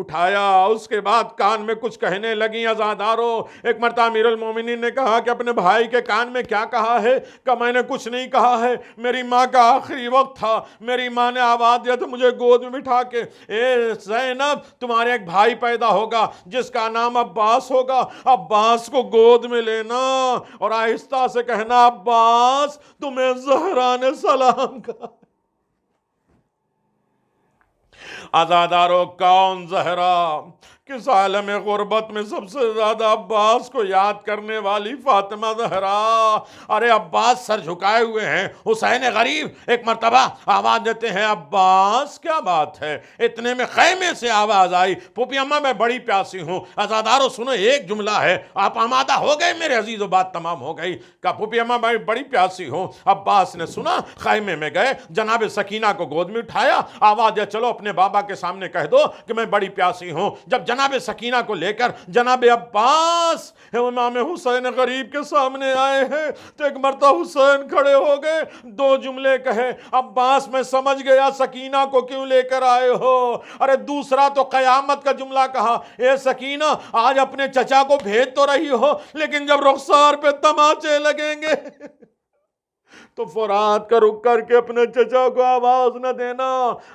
اٹھایا، اس کے بعد کان میں کچھ کہنے لگی۔ عزادارو، ایک مرتبہ امیر المومنین نے کہا کہ اپنے بھائی کے کان میں کیا کہا ہے؟ کہ میں نے کچھ نہیں کہا ہے، میری ماں کا آخری وقت تھا، میری ماں نے آواز دیا تو مجھے گود میں بٹھا کے، اے زینب تمہارے ایک بھائی پیدا ہوگا جس کا نام عباس ہوگا، عباس کو گود میں لینا اور آہستہ سے کہنا عباس تمہیں زہرا نے سلام کہا۔ عزادارو، کون زہرا؟ کس عالم غربت میں سب سے زیادہ عباس کو یاد کرنے والی فاطمہ زہرا۔ ارے عباس سر جھکائے ہوئے ہیں، حسین غریب ایک مرتبہ آواز دیتے ہیں عباس، کیا بات ہے؟ اتنے میں خیمے سے آواز آئی، پھوپھی اماں میں بڑی پیاسی ہوں۔ عزادارو سنو، ایک جملہ ہے، آپ آمادہ ہو گئے میرے عزیز و بات تمام ہو گئی۔ کہا پھوپھی اماں میں بڑی پیاسی ہوں۔ عباس نے سنا، خیمے میں گئے، جناب سکینہ کو گود میں اٹھایا، آواز دیا چلو اپنے بابا کے سامنے کہہ دو کہ میں بڑی پیاسی ہوں۔ جب جناب سکینہ کو لے کر جناب عباس امام حسین غریب کے سامنے آئے ہیں تو ایک مرتبہ حسین کھڑے ہو گئے، دو جملے کہے، عباس میں سمجھ گیا سکینہ کو کیوں لے کر آئے ہو۔ ارے دوسرا تو قیامت کا جملہ کہا، اے سکینہ آج اپنے چچا کو بھیج تو رہی ہو لیکن جب رخسار پہ تماچے لگیں گے تو فرات کا رک کر کے اپنے چچا کو آواز نہ دینا۔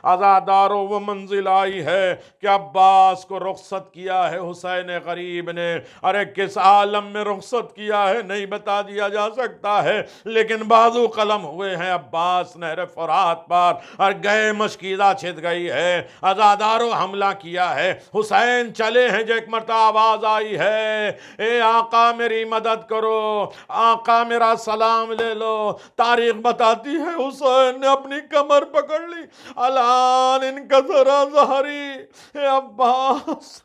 عزادارو، وہ منزل آئی ہے کہ عباس کو رخصت کیا ہے حسین غریب نے۔ ارے کس عالم میں رخصت کیا ہے نہیں بتا دیا جا سکتا ہے، لیکن بازو قلم ہوئے ہیں عباس نہر فرات پر اور گئے مشکیزہ چھت گئی ہے۔ عزادارو، حملہ کیا ہے، حسین چلے ہیں جو ایک مرتبہ آواز آئی ہے، اے آقا میری مدد کرو، آقا میرا سلام لے لو۔ تاریخ بتاتی ہے حسین نے اپنی کمر پکڑ لی، الان انکسر ظہری، اے عباس،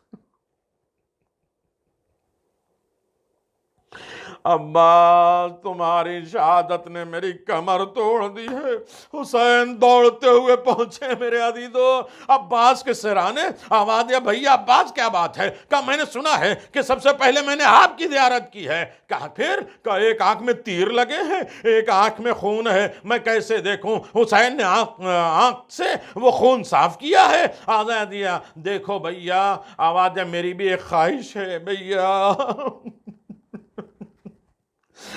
عباس تمہاری شہادت نے میری کمر توڑ دی ہے۔ حسین دوڑتے ہوئے پہنچے میرے عزیزو، عباس کے سرانے، آواز دیا بھیا عباس کیا بات ہے؟ کہا میں نے سنا ہے کہ سب سے پہلے میں نے آپ کی زیارت کی ہے۔ کہا پھر؟ کہا ایک آنکھ میں تیر لگے ہیں، ایک آنکھ میں خون ہے، میں کیسے دیکھوں؟ حسین نے آنکھ سے وہ خون صاف کیا ہے۔ آواز دیا دیکھو بھیا، آواز دیا میری بھی ایک خواہش ہے بھیا،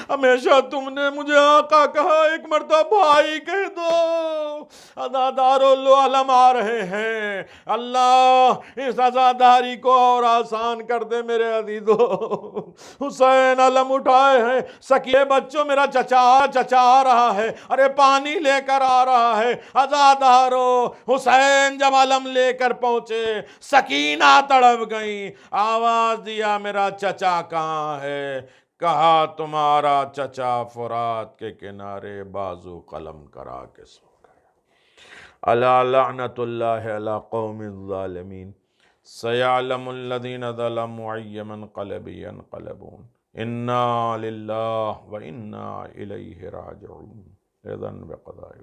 ہمیشہ تم نے مجھے آقا کہا، ایک مرتبہ بھائی کہہ دو۔ عزادارو، لو علم آ رہے ہیں، اللہ اس عزاداری کو اور آسان کر دے میرے عزیزو۔ حسین علم اٹھائے ہیں، سکیے بچوں میرا چچا آ رہا ہے، ارے پانی لے کر آ رہا ہے۔ عزادارو، حسین جب علم لے کر پہنچے، سکینہ تڑپ گئی، آواز دیا میرا چچا کہاں ہے؟ کہا تمہارا چچا فرات کے کنارے بازو قلم کرا کے سو گیا۔ الا لعنت اللہ علی قوم الظالمین، سیعلم الذین ظلموا ای منقلب ینقلبون، انا للہ و انا الیہ راجعون۔ اذن بقضاء